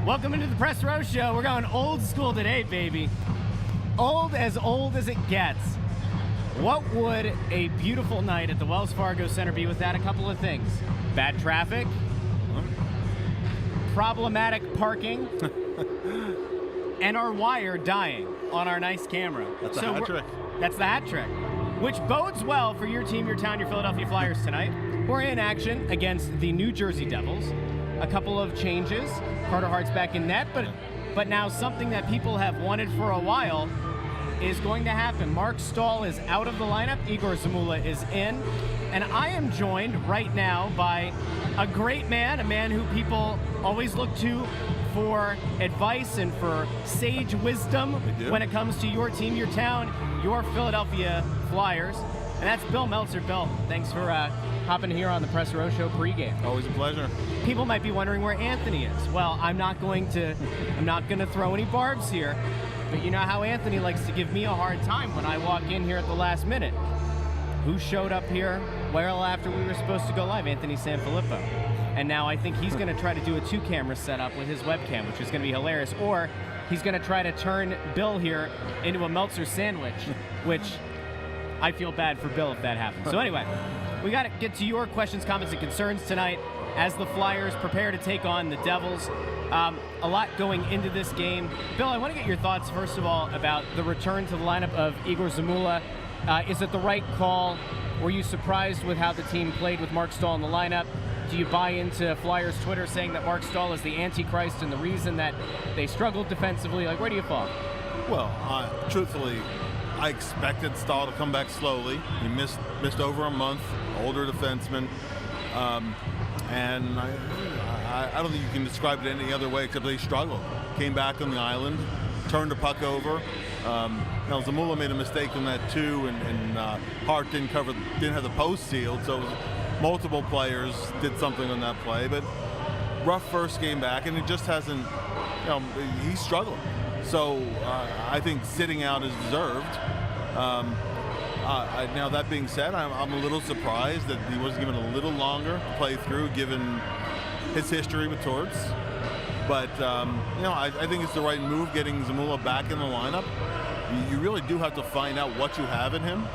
Welcome into the Press Row Show. We're going old school today, baby. Old as it gets. What would a beautiful night at the Wells Fargo Center be without a couple of things? Bad traffic, problematic parking, and our wire dying on our nice camera. That's a hat trick. That's the hat trick, which bodes well for your team, your town, your Philadelphia Flyers tonight. We're in action against the New Jersey Devils. A couple of changes. Carter Hart's back in net, but now something that people have wanted for a while is going to happen. Mark Stahl is out of the lineup. Igor Zamula is in. And I am joined right now by a great man, a man who people always look to for advice and for sage wisdom when it comes to your team, your town, your Philadelphia Flyers. And that's Bill Meltzer. Bill, thanks for hopping here on the Press Row Show pregame. Always a pleasure. People might be wondering where Anthony is. Well, I'm not going to throw any barbs here, but you know how Anthony likes to give me a hard time when I walk in here at the last minute. Who showed up here well after we were supposed to go live? Anthony SanFilippo. And now I think he's going to try to do a 2-camera setup with his webcam, which is going to be hilarious. Or he's going to try to turn Bill here into a Meltzer sandwich, which I feel bad for Bill if that happens. So anyway, we got to get to your questions, comments, and concerns tonight as the Flyers prepare to take on the Devils. A lot going into this game. Bill, I want to get your thoughts, first of all, about the return to the lineup of Igor Zamula. Is it the right call? Were you surprised with how the team played with Mark Stahl in the lineup? Do you buy into Flyers Twitter saying that Mark Stahl is the Antichrist and the reason that they struggled defensively? Like, where do you fall? Well, truthfully, I expected Stahl to come back slowly. He missed over a month, older defenseman. And I don't think you can describe it any other way except they struggled. Came back on the island, turned the puck over. Zamula made a mistake on that too, and Hart didn't have the post sealed, so multiple players did something on that play. But rough first game back, and it just hasn't. He struggled. So I think sitting out is deserved. Now that being said, I'm a little surprised that he wasn't given a little longer to play through, given his history with Torts. But I think it's the right move getting Zamula back in the lineup. You really do have to find out what you have in him.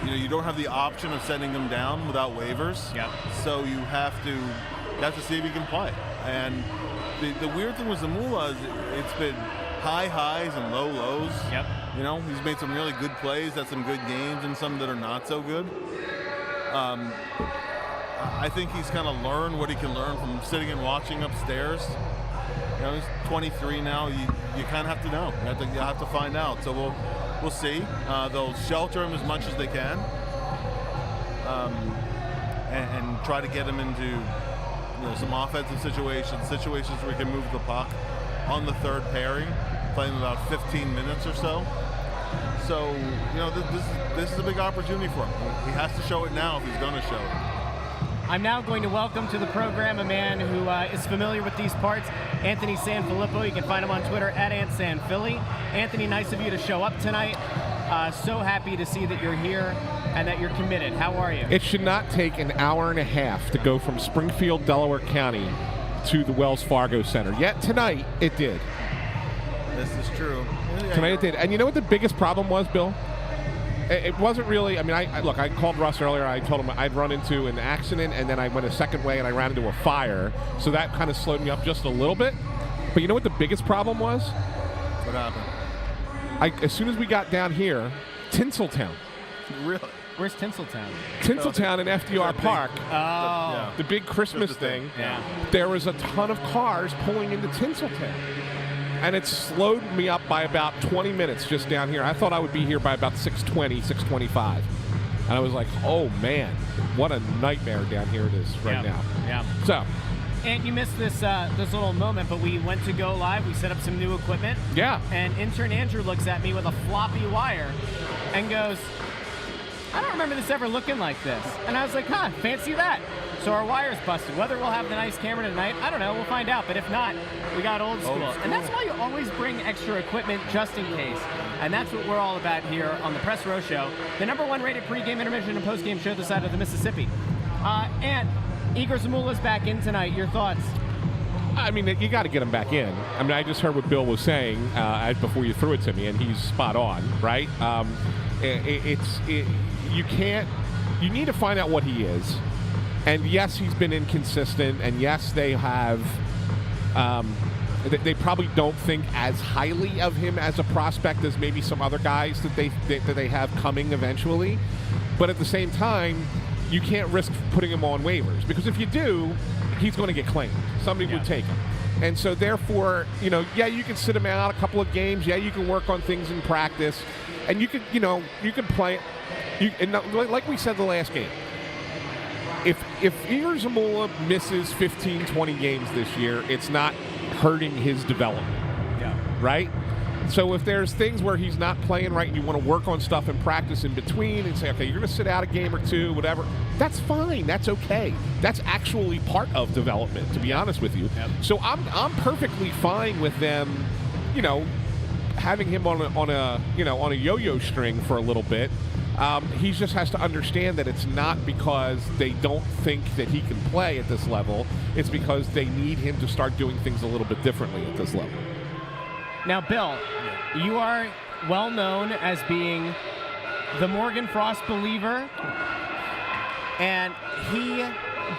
You don't have the option of sending him down without waivers. Yep. So you have to see if he can play. And the weird thing with Zamula is it's been high highs and low lows. Yep. He's made some really good plays, had some good games, and some that are not so good. I think he's kind of learned what he can learn from sitting and watching upstairs. He's 23 now. You kind of have to know. You have to find out. So we'll see. They'll shelter him as much as they can, and try to get him into some offensive situations where he can move the puck on the third pairing, playing about 15 minutes or so. So, this is a big opportunity for him. He has to show it now if he's going to show it. I'm now going to welcome to the program a man who is familiar with these parts, Anthony SanFilippo. You can find him on Twitter at AntSanPhilly. Anthony, nice of you to show up tonight. So happy to see that you're here and that you're committed. How are you? It should not take an hour and a half to go from Springfield, Delaware County to the Wells Fargo Center. Yet tonight, it did. This is true. Tonight it did. And you know what the biggest problem was, Bill? It wasn't really, I called Russ earlier. I told him I'd run into an accident, and then I went a second way, and I ran into a fire. So that kind of slowed me up just a little bit. But you know what the biggest problem was? What happened? As soon as we got down here, Tinseltown. Really? Where's Tinseltown? Tinseltown in FDR Park. Oh. The big Christmas thing. Yeah. There was a ton of cars pulling into Tinseltown. And it slowed me up by about 20 minutes just down here. I thought I would be here by about 6:20, 6:25. And I was like, oh, man, what a nightmare down here it is right now. Yeah. So. And you missed this little moment, but we went to go live. We set up some new equipment. Yeah. And intern Andrew looks at me with a floppy wire and goes, I don't remember this ever looking like this. And I was like, fancy that. So our wire's busted. Whether we'll have the nice camera tonight, I don't know. We'll find out. But if not, we got old school. And that's why you always bring extra equipment just in case. And that's what we're all about here on the Press Row Show, the #1 rated pregame, intermission, and postgame show this side of the Mississippi. And Igor Zamula's back in tonight. Your thoughts? I mean, you got to get him back in. I mean, I just heard what Bill was saying before you threw it to me, and he's spot on, right? You can't. You need to find out what he is. And yes, he's been inconsistent, and yes, they have. They probably don't think as highly of him as a prospect as maybe some other guys that they have coming eventually. But at the same time, you can't risk putting him on waivers, because if you do, he's going to get claimed. Somebody would take him. And so therefore, you can sit him out a couple of games. Yeah, you can work on things in practice. And you can play it. And like we said the last game, if Igor Zamula misses 15, 20 games this year, it's not hurting his development. Yeah. Right? So if there's things where he's not playing right and you want to work on stuff in practice in between and say, okay, you're going to sit out a game or two, whatever, that's fine. That's okay. That's actually part of development, to be honest with you. Yep. So I'm perfectly fine with them, having him on a yo-yo string for a little bit. He just has to understand that it's not because they don't think that he can play at this level. It's because they need him to start doing things a little bit differently at this level. Now, Bill, you are well known as being the Morgan Frost believer, and he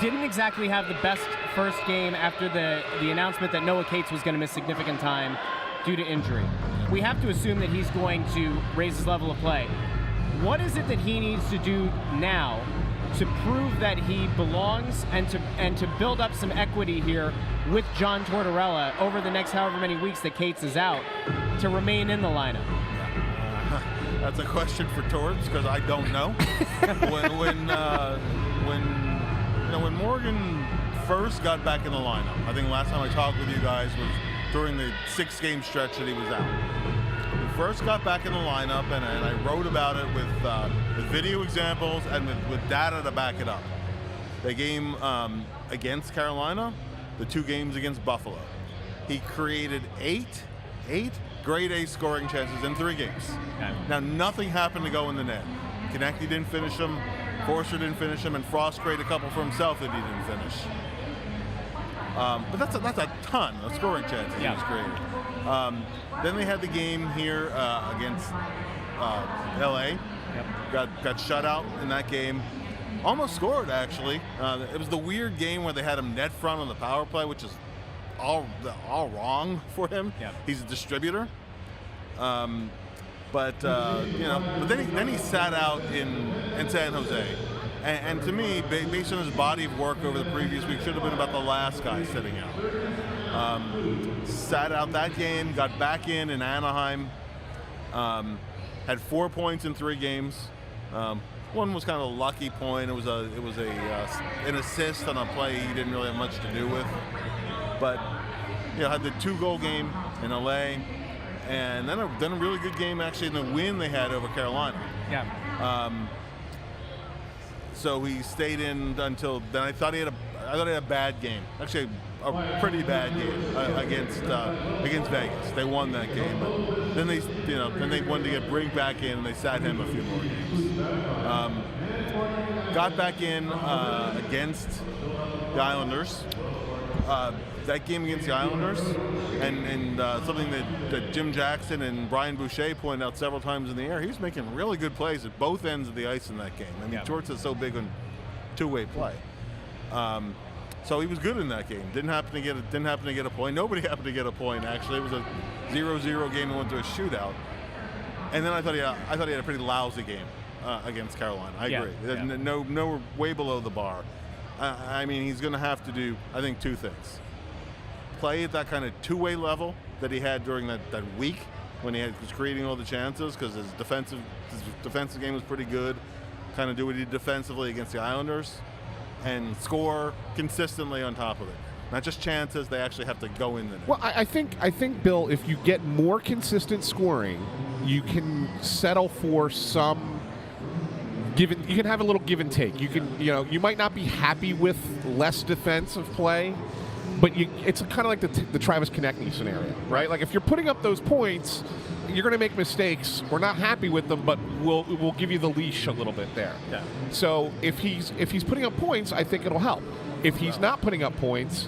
didn't exactly have the best first game after the announcement that Noah Cates was going to miss significant time due to injury. We have to assume that he's going to raise his level of play. What is it that he needs to do now to prove that he belongs and to build up some equity here with John Tortorella over the next however many weeks that Cates is out to remain in the lineup? That's a question for Torts, because I don't know. when Morgan first got back in the lineup, I think last time I talked with you guys was during the 6-game stretch that he was out. He first got back in the lineup, and I wrote about it with video examples and with data to back it up. The game against Carolina, the 2 games against Buffalo, he created eight grade A scoring chances in 3 games. Okay. Now, nothing happened to go in the net. Konecny didn't finish them, Forster didn't finish them, and Frost created a couple for himself that he didn't finish. But that's a ton of scoring chances he was creating. Then they had the game here against LA. Yep. Got shut out in that game. Almost scored, actually. It was the weird game where they had him net front on the power play, which is all wrong for him. Yep. He's a distributor. But then he sat out in San Jose. And to me, based on his body of work over the previous week, should have been about the last guy sitting out. Sat out that game, got back in Anaheim, had 4 points in 3 games. One was kind of a lucky point. It was an assist on a play he didn't really have much to do with. But had the 2-goal game in LA, and then a really good game actually in the win they had over Carolina. Yeah. So he stayed in until then. I thought he had a bad game. Actually, a pretty bad game against Vegas. They won that game, but then they wanted to get Brink back in, and they sat him a few more games. Got back in against the Islanders. That game against the Islanders, and something that Jim Jackson and Brian Boucher pointed out several times in the air, he was making really good plays at both ends of the ice in that game. I mean, Torts is so big on two-way play. So he was good in that game. Didn't happen to get a point. Nobody happened to get a point, actually. It was a 0-0 game that went to a shootout. And then I thought he had a pretty lousy game against Carolina. I agree. Yeah. No, way below the bar. I mean, he's going to have to do, I think, 2 things. Play at that kind of two-way level that he had during that week when was creating all the chances, because his defensive game was pretty good. Kind of do what he did defensively against the Islanders, and score consistently on top of it. Not just chances; they actually have to go in the net. Well, I think, Bill, if you get more consistent scoring, you can settle for some. You can have a little give and take. You can, you might not be happy with less defensive play, but it's kind of like the Travis Konecny scenario, right? Like if you're putting up those points, you're going to make mistakes. We're not happy with them, but we'll give you the leash a little bit there. Yeah. So if he's putting up points, I think it'll help. If he's not putting up points,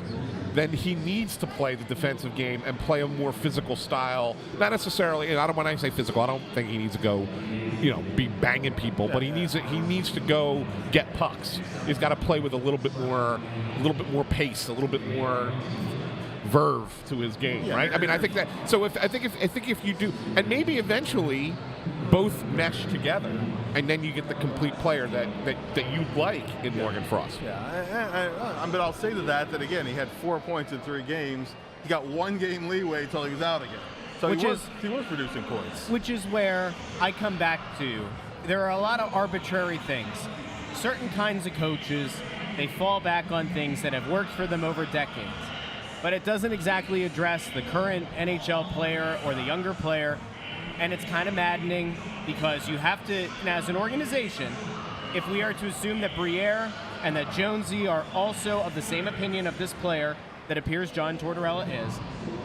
then he needs to play the defensive game and play a more physical style. Not necessarily, and when I say physical, I don't think he needs to go, be banging people, but he needs to go get pucks. He's got to play with a little bit more pace, a little bit more verve to his game, right? I mean, I think that. So I think if you do, and maybe eventually both mesh together, and then you get the complete player that you like in Morgan Frost. Yeah, but I'll say to that again, he had 4 points in 3 games. He got 1 game leeway until he was out again. So he was producing points. Which is where I come back to. There are a lot of arbitrary things. Certain kinds of coaches, they fall back on things that have worked for them over decades. But it doesn't exactly address the current NHL player or the younger player. And it's kind of maddening because you have to, as an organization, if we are to assume that Briere and that Jonesy are also of the same opinion of this player that appears John Tortorella is,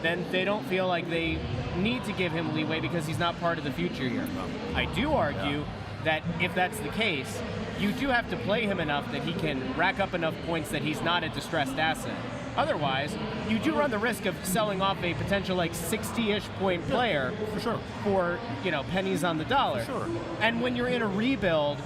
then they don't feel like they need to give him leeway because he's not part of the future here. I do argue that if that's the case, you do have to play him enough that he can rack up enough points that he's not a distressed asset. Otherwise, you do run the risk of selling off a potential 60-ish point player for pennies on the dollar. For sure. And when you're in a rebuild,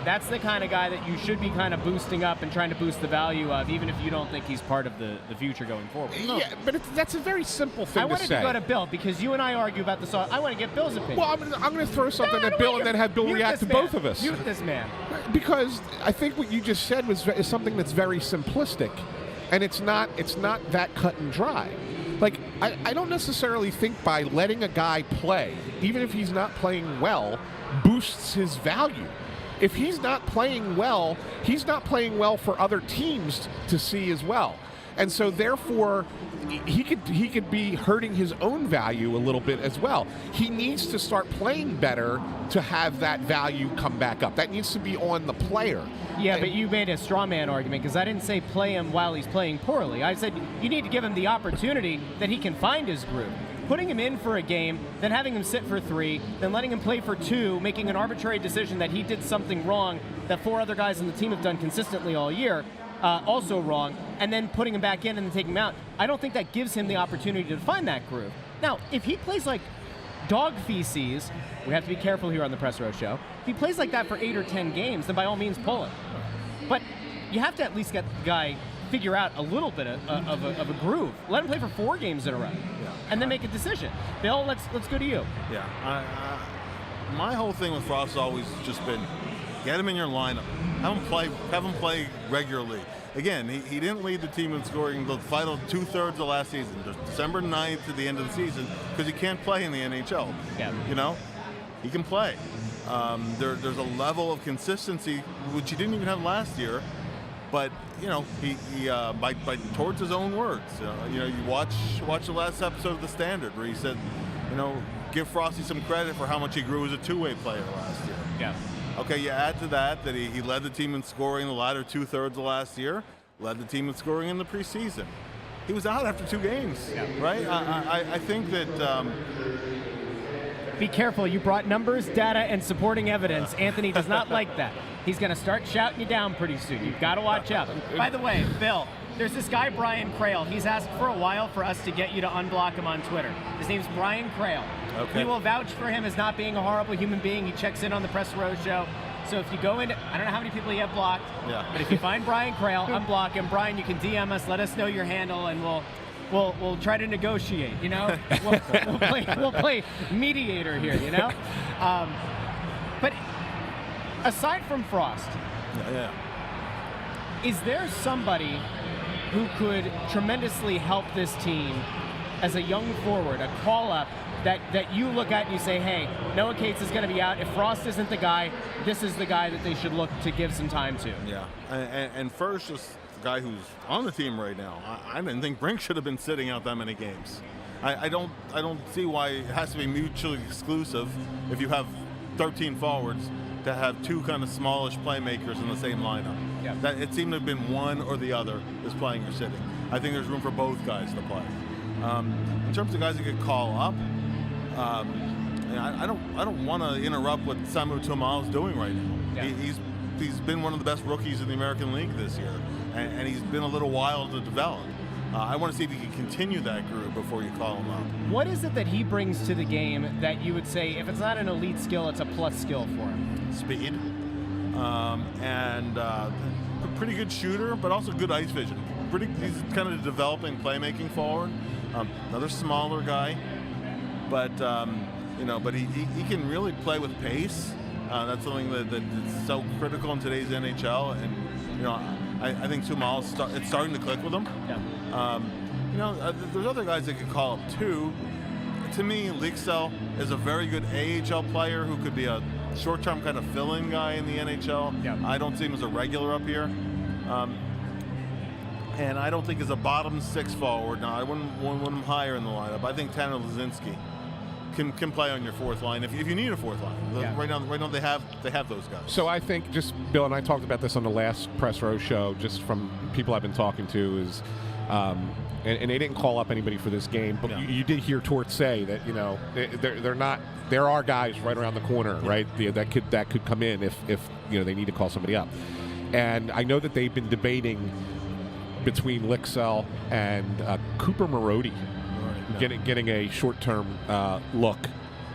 that's the kind of guy that you should be kind of boosting up and trying to boost the value of, even if you don't think he's part of the future going forward. No. Yeah, but that's a very simple thing to say. I wanted to go to Bill because you and I argue about this all. I want to get Bill's opinion. Well, I'm going to throw something at Bill and then have Bill react to both of us. Mute this man. Because I think what you just said is something that's very simplistic. And it's not that cut and dry. I don't necessarily think by letting a guy play, even if he's not playing well, boosts his value. If he's not playing well for other teams to see as well. And so therefore, he could be hurting his own value a little bit as well. He needs to start playing better to have that value come back up. That needs to be on the player. Yeah, but you made a straw man argument because I didn't say play him while he's playing poorly. I said you need to give him the opportunity that he can find his groove. Putting him in for a game, then having him sit for 3, then letting him play for 2, making an arbitrary decision that he did something wrong that 4 other guys on the team have done consistently all year, also wrong, and then putting him back in and then taking him out. I don't think that gives him the opportunity to find that groove. Now, if he plays like dog feces, we have to be careful here on the Press Row Show. If he plays like that for 8 or 10 games, then by all means pull him. But you have to at least get the guy figure out a little bit of a groove. Let him play for 4 games in a row, and then make a decision. Bill, let's go to you. Yeah, my whole thing with Frost has always just been get him in your lineup, have him play regularly. Again, he didn't lead the team in scoring the final 2/3 of last season, December 9th to the end of the season, because he can't play in the NHL. Yeah. He can play. There's a level of consistency which he didn't even have last year. But he by towards his own words, you watch the last episode of The Standard where he said, give Frosty some credit for how much he grew as a two-way player last year. Yeah. Okay, you add to that he led the team in scoring the latter 2/3 of last year, led the team in scoring in the preseason. He was out after 2 games, right? I think that. Be careful, you brought numbers, data, and supporting evidence. Anthony does not like that. He's going to start shouting you down pretty soon. You've got to watch out. By the way, Bill, there's this guy, Brian Crail. He's asked for a while for us to get you to unblock him on Twitter. His name's Brian Crail. Okay. We will vouch for him as not being a horrible human being. He checks in on the Press Row Show. So if you go in, I don't know how many people you have blocked, but if you find Brian Crail, unblock him. Brian, you can DM us, let us know your handle, and we'll try to negotiate, We'll play mediator here, But aside from Frost, is there somebody who could tremendously help this team as a young forward, a call-up that you look at and you say, hey, Noah Cates is going to be out. If Frost isn't the guy, this is the guy that they should look to give some time to? Yeah, and first, just the guy who's on the team right now, I didn't think Brink should have been sitting out that many games. I don't see why it has to be mutually exclusive if you have 13 forwards to have 2 kind of smallish playmakers in the same lineup. Yeah. That it seemed to have been one or the other is playing or sitting. I think there's room for both guys to play. In terms of guys that could call up, I don't want to interrupt what Samu Tuamal's doing right now. Yeah. He's been one of the best rookies in the American League this year, and he's been a little while to develop. I want to see if he can continue that groove before you call him up. What is it that he brings to the game that you would say, if it's not an elite skill, it's a plus skill for him? Speed, and a pretty good shooter, but also good ice vision. He's kind of a developing playmaking forward. Another smaller guy, but but he can really play with pace. That's something that's so critical in today's NHL, and I think Sumal it's starting to click with him. Yeah. There's other guys that could call up too. To me, Liksell is a very good AHL player who could be a short-term kind of fill-in guy in the NHL. Yeah. I don't see him as a regular up here. And I don't think as a bottom six forward. Now, I wouldn't want him higher in the lineup. I think Tanner Lazinski can play on your fourth line if you need a fourth line. Yeah. Right now they have those guys. So I think just Bill and I talked about this on the last Press Row show, just from people I've been talking to, is and they didn't call up anybody for this game, but you did hear Tort say that they're not. There are guys right around the corner, right? That could come in if they need to call somebody up. And I know that they've been debating between Liksell and Cooper Marody getting a short-term look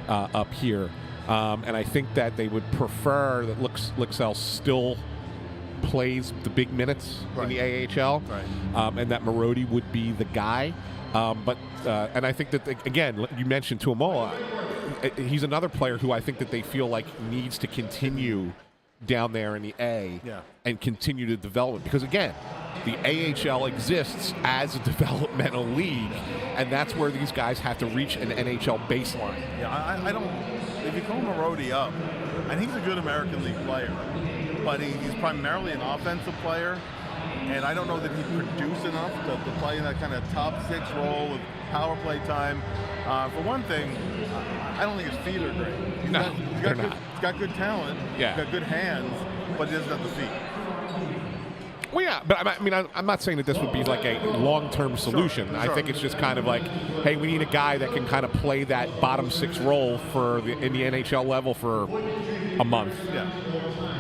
up here. And I think that they would prefer that Liksell still plays the big minutes in the AHL, and that Marody would be the guy. And I think that, again, you mentioned Tuomola. He's another player who I think that they feel like needs to continue down there in the A and continue to develop, because again, the AHL exists as a developmental league, and that's where these guys have to reach an NHL baseline. Yeah, I don't. If you call Marody up, and he's a good American League player, but he's primarily an offensive player, and I don't know that he'd produce enough to play in that kind of top six role with power play time. For one thing, I don't think his feet are great. He's got good talent. Yeah. He's got good hands, but he doesn't have the feet. Well, yeah, but I mean, I'm not saying that this would be like a long-term solution. Sure. I think it's just kind of like, hey, we need a guy that can kind of play that bottom six role in the NHL level for a month. Yeah.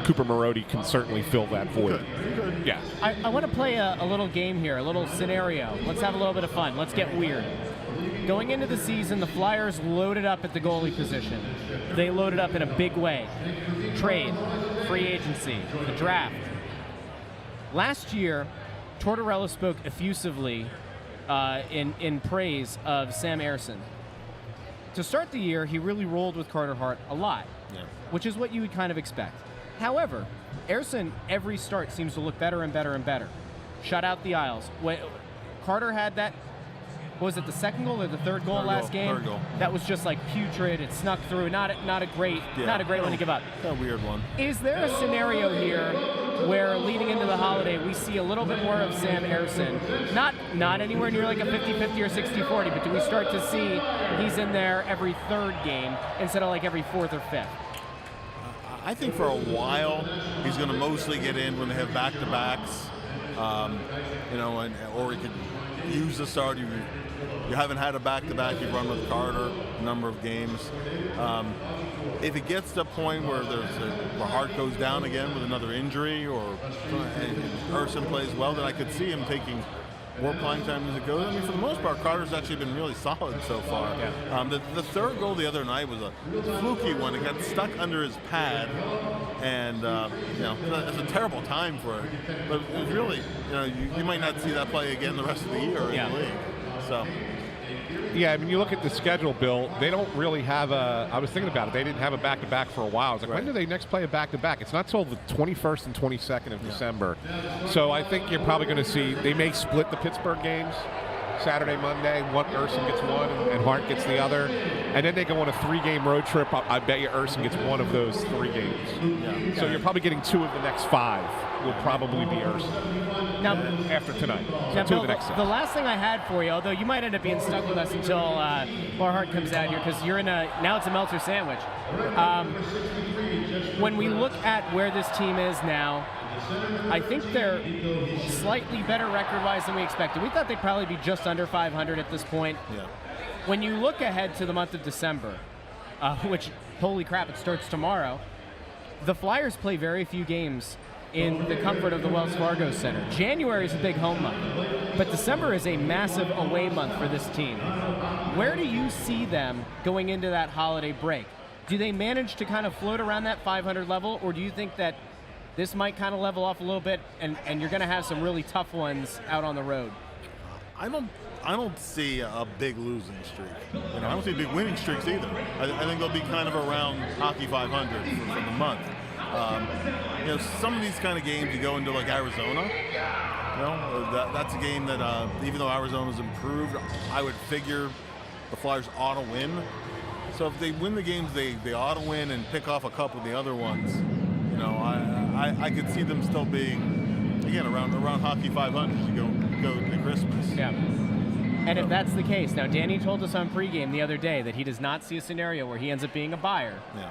Cooper Marody can certainly fill that void. Good. Yeah. I want to play a little game here, a little scenario. Let's have a little bit of fun. Let's get weird. Going into the season, the Flyers loaded up at the goalie position. They loaded up in a big way. Trade, free agency, the draft. Last year, Tortorella spoke effusively in praise of Sam Ersson. To start the year, he really rolled with Carter Hart a lot, which is what you would kind of expect. However, Ersson, every start seems to look better and better and better. Shut out the Isles. Carter had that, was it the second goal or the third goal last game? Third goal. That was just like putrid. It snuck through. Not a great one to give up. A weird one. Is there a scenario here where leading into the holiday we see a little bit more of Sam Ersson? Not anywhere near like a 50-50 or 60-40, but do we start to see he's in there every third game instead of like every fourth or fifth? I think for a while he's going to mostly get in when they have back-to-backs, or he could use the start. You haven't had a back-to-back. You've run with Carter a number of games. If it gets to a point where where Hart goes down again with another injury, and Ersson plays well, then I could see him taking more playing time as it goes. I mean, for the most part, Carter's actually been really solid so far. Yeah. The third goal the other night was a fluky one. It got stuck under his pad, and it's a terrible time for it. But it was really, you might not see that play again the rest of the year in the league. So. Yeah, I mean, you look at the schedule, Bill, they don't really have I was thinking about it, they didn't have a back-to-back for a while. I was like, when do they next play a back-to-back? It's not till the 21st and 22nd of December. So I think you're probably going to see, they may split the Pittsburgh games, Saturday, Monday. Ersson gets one and Hart gets the other. And then they go on a 3-game road trip. I bet you Ersson gets one of those 3 games. Yeah. So you're probably getting 2 of the next 5 will probably be Ersson. Now, after tonight. So 2 Bill, of the next 6. The last thing I had for you, although you might end up being stuck with us until more Hart comes out here, because you're now it's a Meltzer sandwich. When we look at where this team is now, I think they're slightly better record-wise than we expected. We thought they'd probably be just under 500 at this point. Yeah. When you look ahead to the month of December, which, holy crap, it starts tomorrow, the Flyers play very few games in the comfort of the Wells Fargo Center. January is a big home month, but December is a massive away month for this team. Where do you see them going into that holiday break? Do they manage to kind of float around that 500 level, or do you think that this might kind of level off a little bit and you're going to have some really tough ones out on the road? I don't see a big losing streak. I don't see big winning streaks either. I think they'll be kind of around hockey 500 for the month. Some of these kind of games you go into like Arizona. That's a game that even though Arizona's improved, I would figure the Flyers ought to win. So if they win the games they ought to win and pick off a couple of the other ones, I could see them still being, again, around hockey 500 as you go to Christmas. Yeah. And if that's the case, now Danny told us on pregame the other day that he does not see a scenario where he ends up being a buyer. Yeah.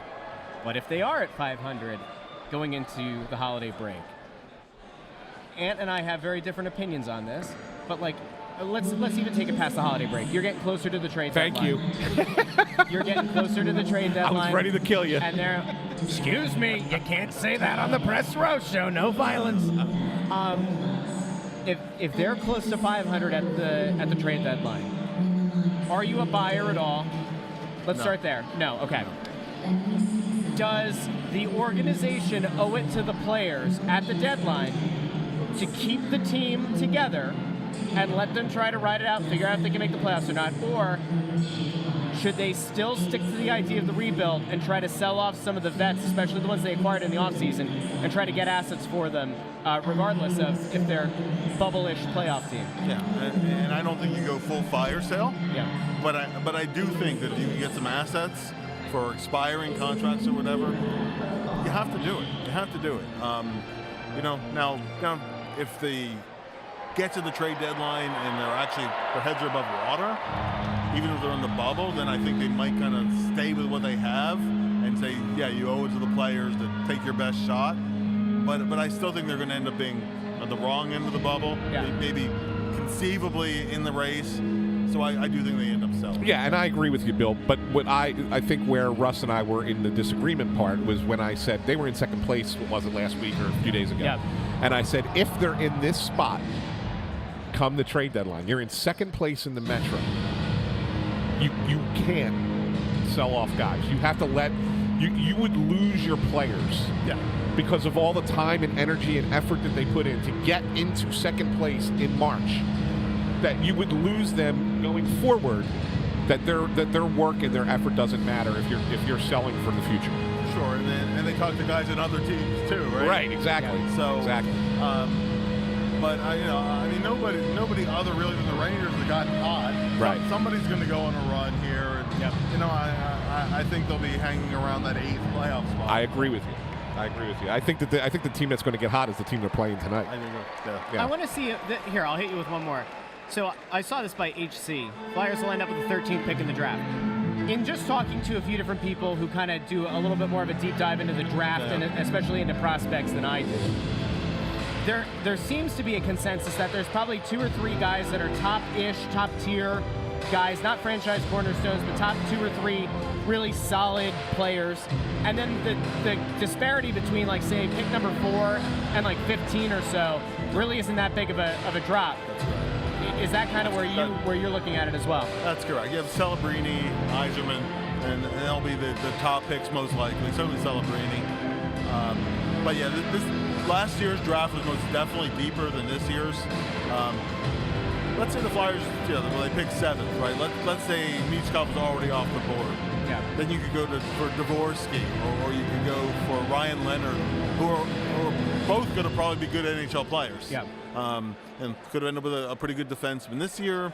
But if they are at 500 going into the holiday break, Ant and I have very different opinions on this, but let's even take it past the holiday break. You're getting closer to the trade deadline. Thank you. You're getting closer to the trade deadline. I was ready to kill you. And they're, excuse me, you can't say that on the Press Row Show. No violence. If they're close to 500 at the trade deadline, are you a buyer at all? Let's start there. No. Okay. Does the organization owe it to the players at the deadline to keep the team together and let them try to ride it out and figure out if they can make the playoffs or not? Or should they still stick to the idea of the rebuild and try to sell off some of the vets, especially the ones they acquired in the offseason, and try to get assets for them, regardless of if they're bubble-ish playoff team? Yeah, and I don't think you go full fire sale. Yeah. But I do think that if you can get some assets for expiring contracts or whatever, you have to do it. You have to do it. Now if they get to the trade deadline and their heads are above water, even if they're in the bubble, then I think they might kind of stay with what they have and say, yeah, you owe it to the players to take your best shot. But I still think they're going to end up being at the wrong end of the bubble, maybe conceivably in the race. So I do think they end up selling. Yeah, and I agree with you, Bill. But what I think where Russ and I were in the disagreement part was when I said they were in second place, was it last week or a few days ago? Yeah. And I said, if they're in this spot come the trade deadline, you're in second place in the Metro, you can't sell off guys. You have to let you would lose your players. Yeah. Because of all the time and energy and effort that they put in to get into second place in March, that you would lose them going forward. That their work and their effort doesn't matter if you're selling for the future. Sure, and they talk to guys in other teams too, right? Right, exactly. Yeah. So exactly. But nobody other really than the Rangers that got hot. Right. Somebody's going to go on a run here. And, I think they'll be hanging around that 8th playoff spot. I agree with you. I think the team that's going to get hot is the team they're playing tonight. I think I want to see here. I'll hit you with one more. So I saw this by HC. Flyers will end up with the 13th pick in the draft. In just talking to a few different people who kind of do a little bit more of a deep dive into the draft and especially into prospects than I do, there seems to be a consensus that there's probably 2 or 3 guys that are top-ish, top-tier guys, not franchise cornerstones, but top 2 or 3 really solid players. And then the disparity between, like, say, pick number 4 and, like, 15 or so really isn't that big of a drop. That's right. Is that kind of where you're looking at it as well? That's correct. You have Celebrini, Yzerman, and they'll be the top picks most likely. Certainly Celebrini. But yeah, this last year's draft was most definitely deeper than this year's. Let's say the Flyers, they pick 7th, right? Let's say Michkov is already off the board. Yeah. Then you could go for Dvorsky, or you could go for Ryan Leonard, who are both going to probably be good NHL players. Yeah. And could have ended up with a pretty good defenseman. This year,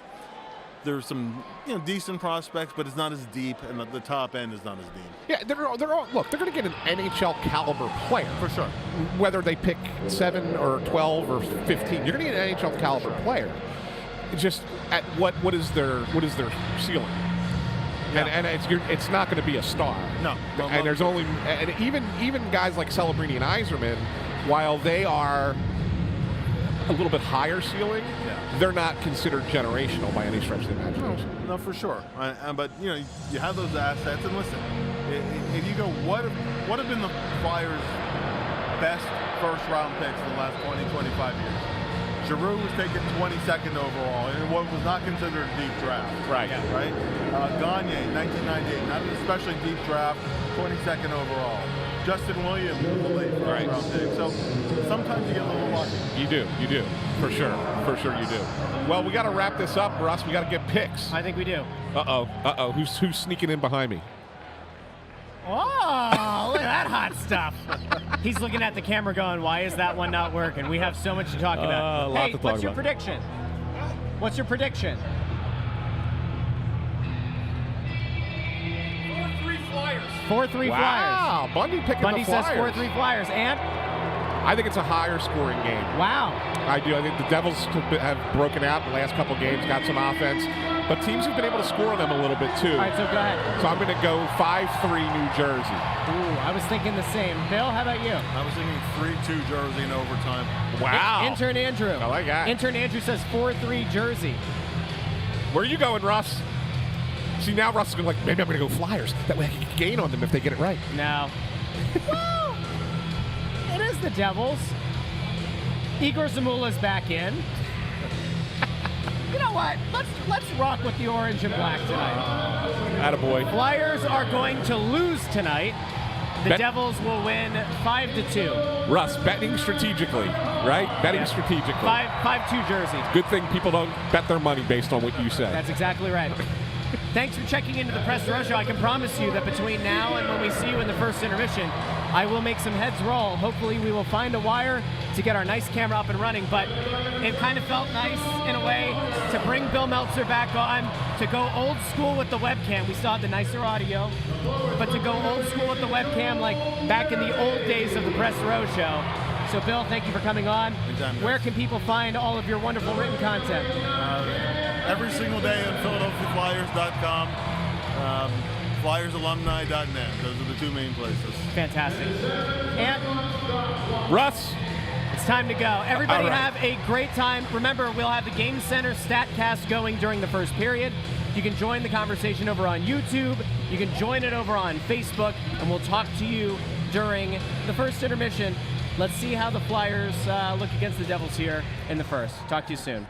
there's some decent prospects, but it's not as deep, and the top end is not as deep. Yeah, they're all look. They're going to get an NHL caliber player For sure. whether they pick 7 or 12 or 15. You're going to get an NHL caliber player. Just at what is their ceiling? Yeah. And it's not going to be a star. No. And there's only even guys like Celebrini and Yzerman, while they are a little bit higher ceiling, they're not considered generational by any stretch of the imagination. No, for sure. But you have those assets, and listen, if you go, what have been the Flyers' best first-round picks in the last 20, 25 years. Giroux was taken 22nd overall in what was not considered a deep draft. Right. Right? Gagne, 1998, not an especially deep draft, 22nd overall. Justin Williams was a late first-round pick. So sometimes you get a little lucky. You do, for sure you do. Well, we got to wrap this up, Russ. We got to get picks. I think we do. Uh-oh. Who's sneaking in behind me? Oh, look at that hot stuff. He's looking at the camera going, why is that one not working? We have so much to talk about. A lot Hey, to talk what's your about. prediction? What's your prediction? 4-3 Flyers. 4-3 Flyers. Wow, Bundy picking Bundy the says Flyers. 4-3 Flyers. And? I think it's a higher scoring game. Wow. I do. I think the Devils have broken out the last couple games, got some offense. But teams have been able to score on them a little bit, too. All right, so go ahead. So I'm going to go 5-3 New Jersey. Ooh, I was thinking the same. Bill, how about you? I was thinking 3-2 Jersey in overtime. Wow. Intern Andrew. I like that. Intern Andrew says 4-3 Jersey. Where are you going, Russ? See, now Russ is going to maybe I'm going to go Flyers. That way I can gain on them if they get it right. No. Well, it is the Devils. Igor Zamula's back in. You know what? Let's rock with the orange and black tonight. Attaboy. Flyers are going to lose tonight. The Devils will win 5-2. Russ, betting strategically, right? Betting strategically. 5-2 Jersey. Good thing people don't bet their money based on what you said. That's exactly right. Thanks for checking into the Press Row Show. I can promise you that between now and when we see you in the first intermission, I will make some heads roll. Hopefully we will find a wire to get our nice camera up and running, but it kind of felt nice in a way to bring Bill Meltzer back on, to go old school with the webcam. We still have the nicer audio, but to go old school with the webcam like back in the old days of the Press Row Show. So Bill, thank you for coming on. Anytime, Where can people find all of your wonderful written content? Every single day on PhiladelphiaFlyers.com, FlyersAlumni.net. Those are the two main places. Fantastic. And Russ. it's time to go. Everybody All right. have a great time. Remember, we'll have the Game Center StatCast going during the first period. You can join the conversation over on YouTube. You can join it over on Facebook, and we'll talk to you during the first intermission. Let's see how the Flyers look against the Devils here in the first. Talk to you soon.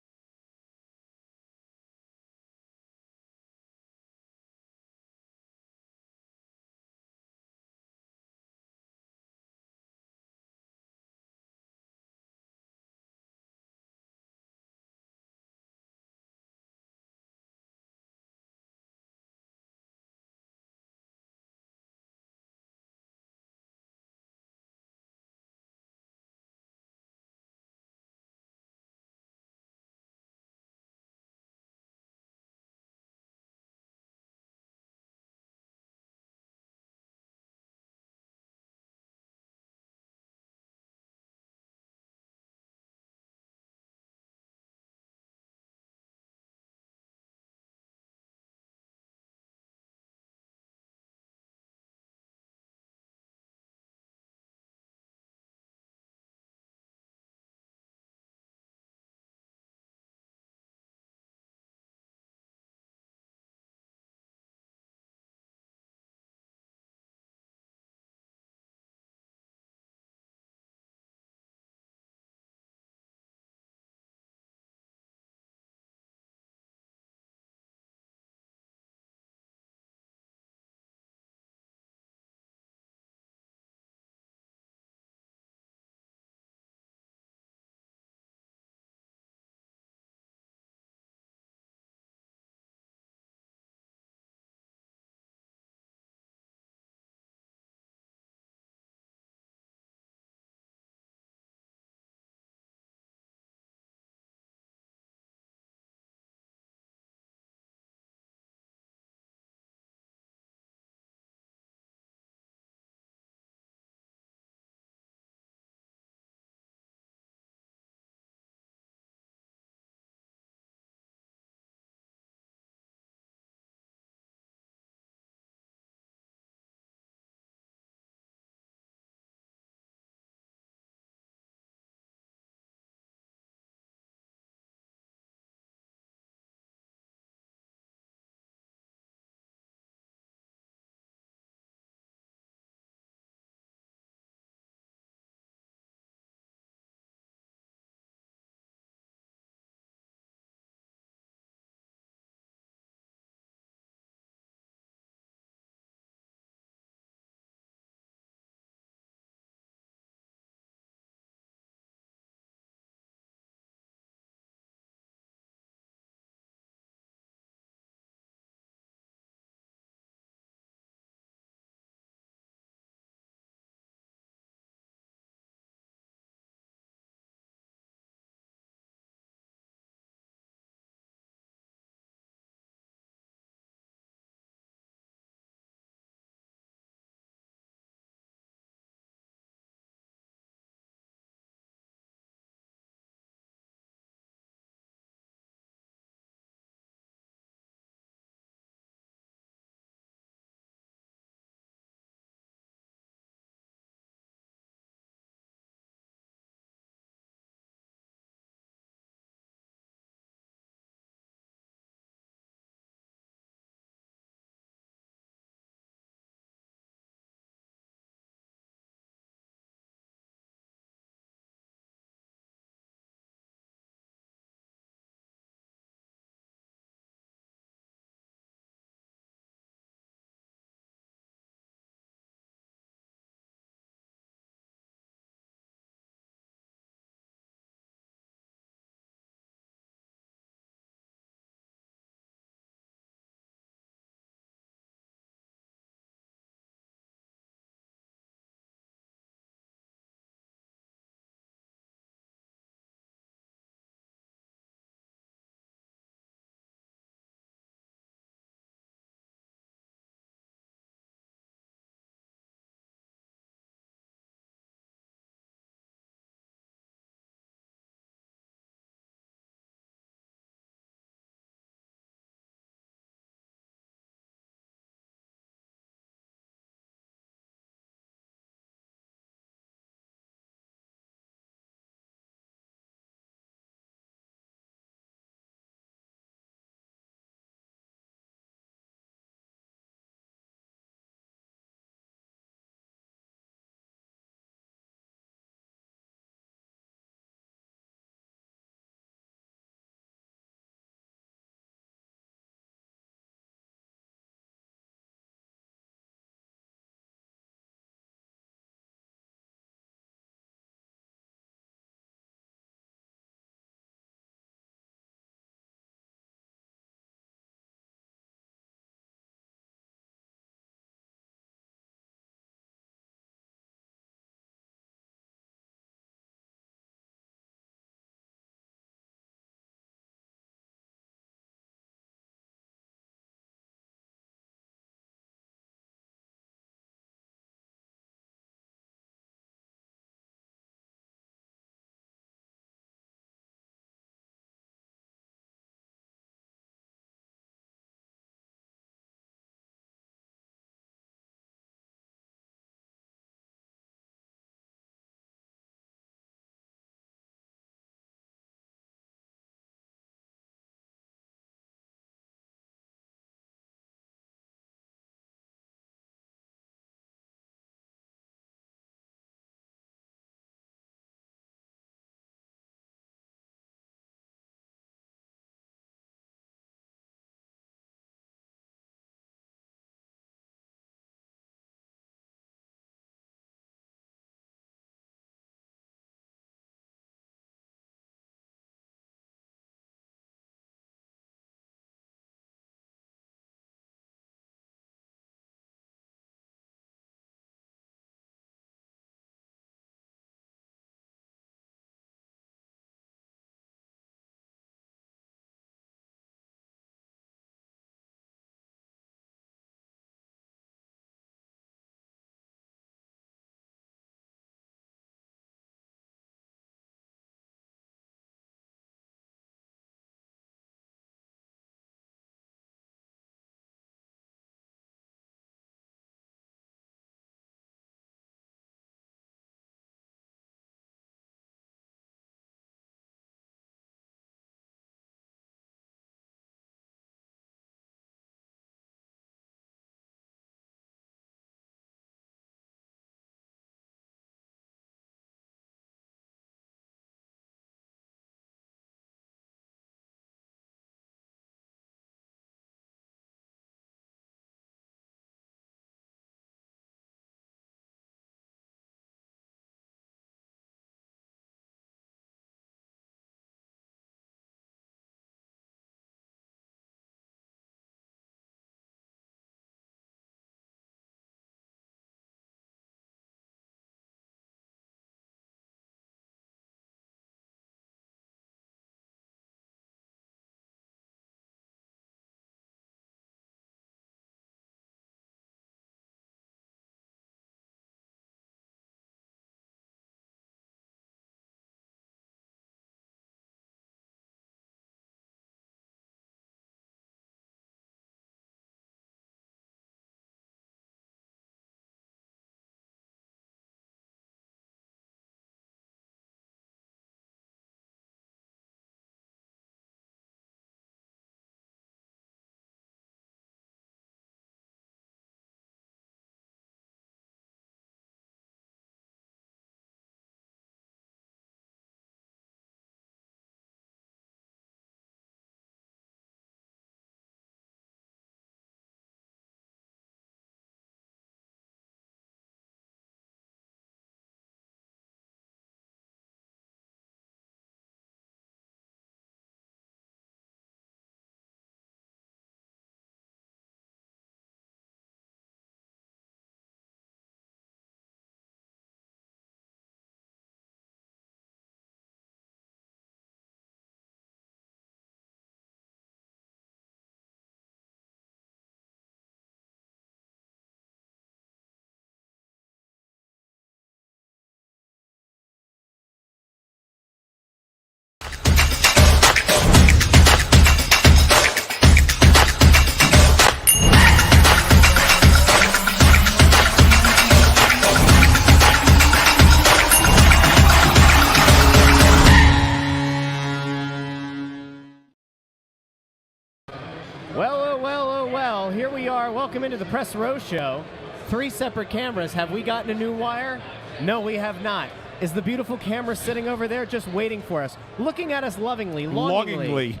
welcome into the Press Row Show. 3 separate cameras. Have we gotten a new wire? No, we have not. Is the beautiful camera sitting over there just waiting for us, looking at us lovingly, longingly,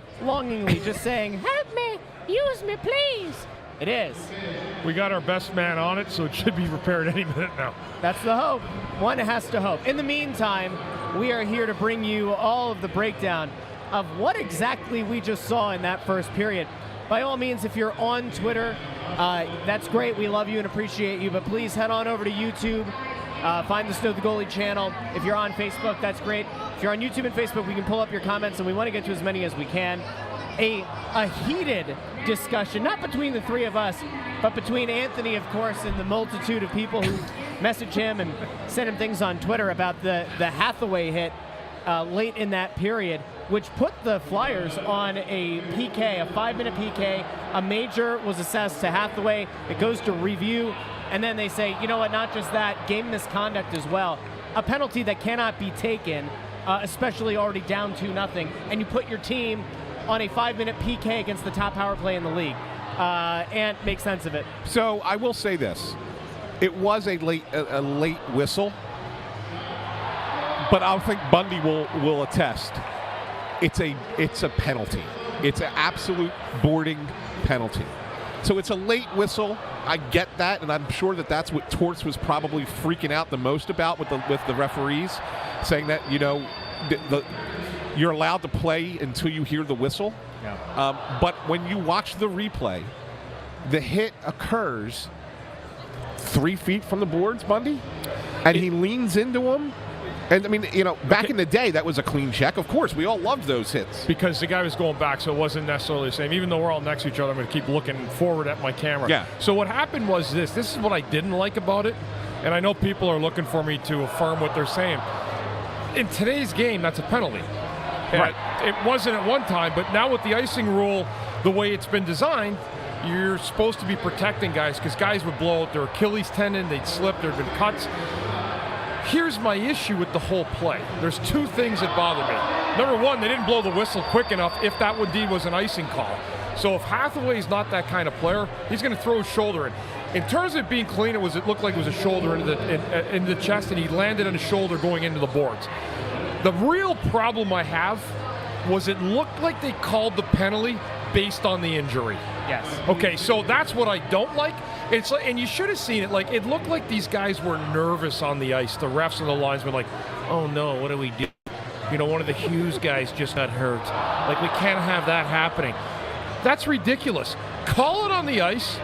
just saying, help me, use me, please. It is. We got our best man on it, so it should be repaired any minute now. That's the hope. One has to hope. In the meantime, we are here to bring you all of the breakdown of what exactly we just saw in that first period. By all means, if you're on Twitter, that's great. We love you and appreciate you, but please head on over to YouTube. Find the Snow the Goalie channel. If you're on Facebook, that's great. If you're on YouTube and Facebook, we can pull up your comments, and we want to get to as many as we can. A heated discussion, not between the 3 of us, but between Anthony, of course, and the multitude of people who message him and send him things on Twitter about the Hathaway hit late in that period, which put the Flyers on a PK, a 5-minute PK. A major was assessed to Hathaway. It goes to review, and then they say, you know what, not just that, game misconduct as well. A penalty that cannot be taken, especially already down 2-0, and you put your team on a 5-minute PK against the top power play in the league, and make sense of it. So I will say this. It was a late whistle, but I think Bundy will attest. It's a penalty. It's an absolute boarding penalty. So it's a late whistle. I get that, and I'm sure that's what Torts was probably freaking out the most about with the referees, saying that, you know, you're allowed to play until you hear the whistle. Yeah. But when you watch the replay, the hit occurs 3 feet from the boards, Bundy, and he leans into him. And, I mean, you know, back in the day, that was a clean check. Of course, we all loved those hits. Because the guy was going back, so it wasn't necessarily the same. Even though we're all next to each other, I'm going to keep looking forward at my camera. Yeah. So what happened was this. This is what I didn't like about it, and I know people are looking for me to affirm what they're saying. In today's game, that's a penalty. Right. It wasn't at one time, but now with the icing rule, the way it's been designed, you're supposed to be protecting guys because guys would blow out their Achilles tendon, they'd slip, there'd been cuts. Here's my issue with the whole play. There's 2 things that bother me. Number 1, they didn't blow the whistle quick enough if that indeed was an icing call. So if Hathaway's not that kind of player, he's going to throw his shoulder in. In terms of it being clean, it looked like it was a shoulder into the chest, and he landed on his shoulder going into the boards. The real problem I have was it looked like they called the penalty based on the injury. Yes. Okay, so that's what I don't like. It's like, and you should have seen it. Like, it looked like these guys were nervous on the ice. The refs and the linesmen were like, "Oh no, what do we do? You know, one of the Hughes guys just got hurt. Like, we can't have that happening." That's ridiculous. Call it on the ice,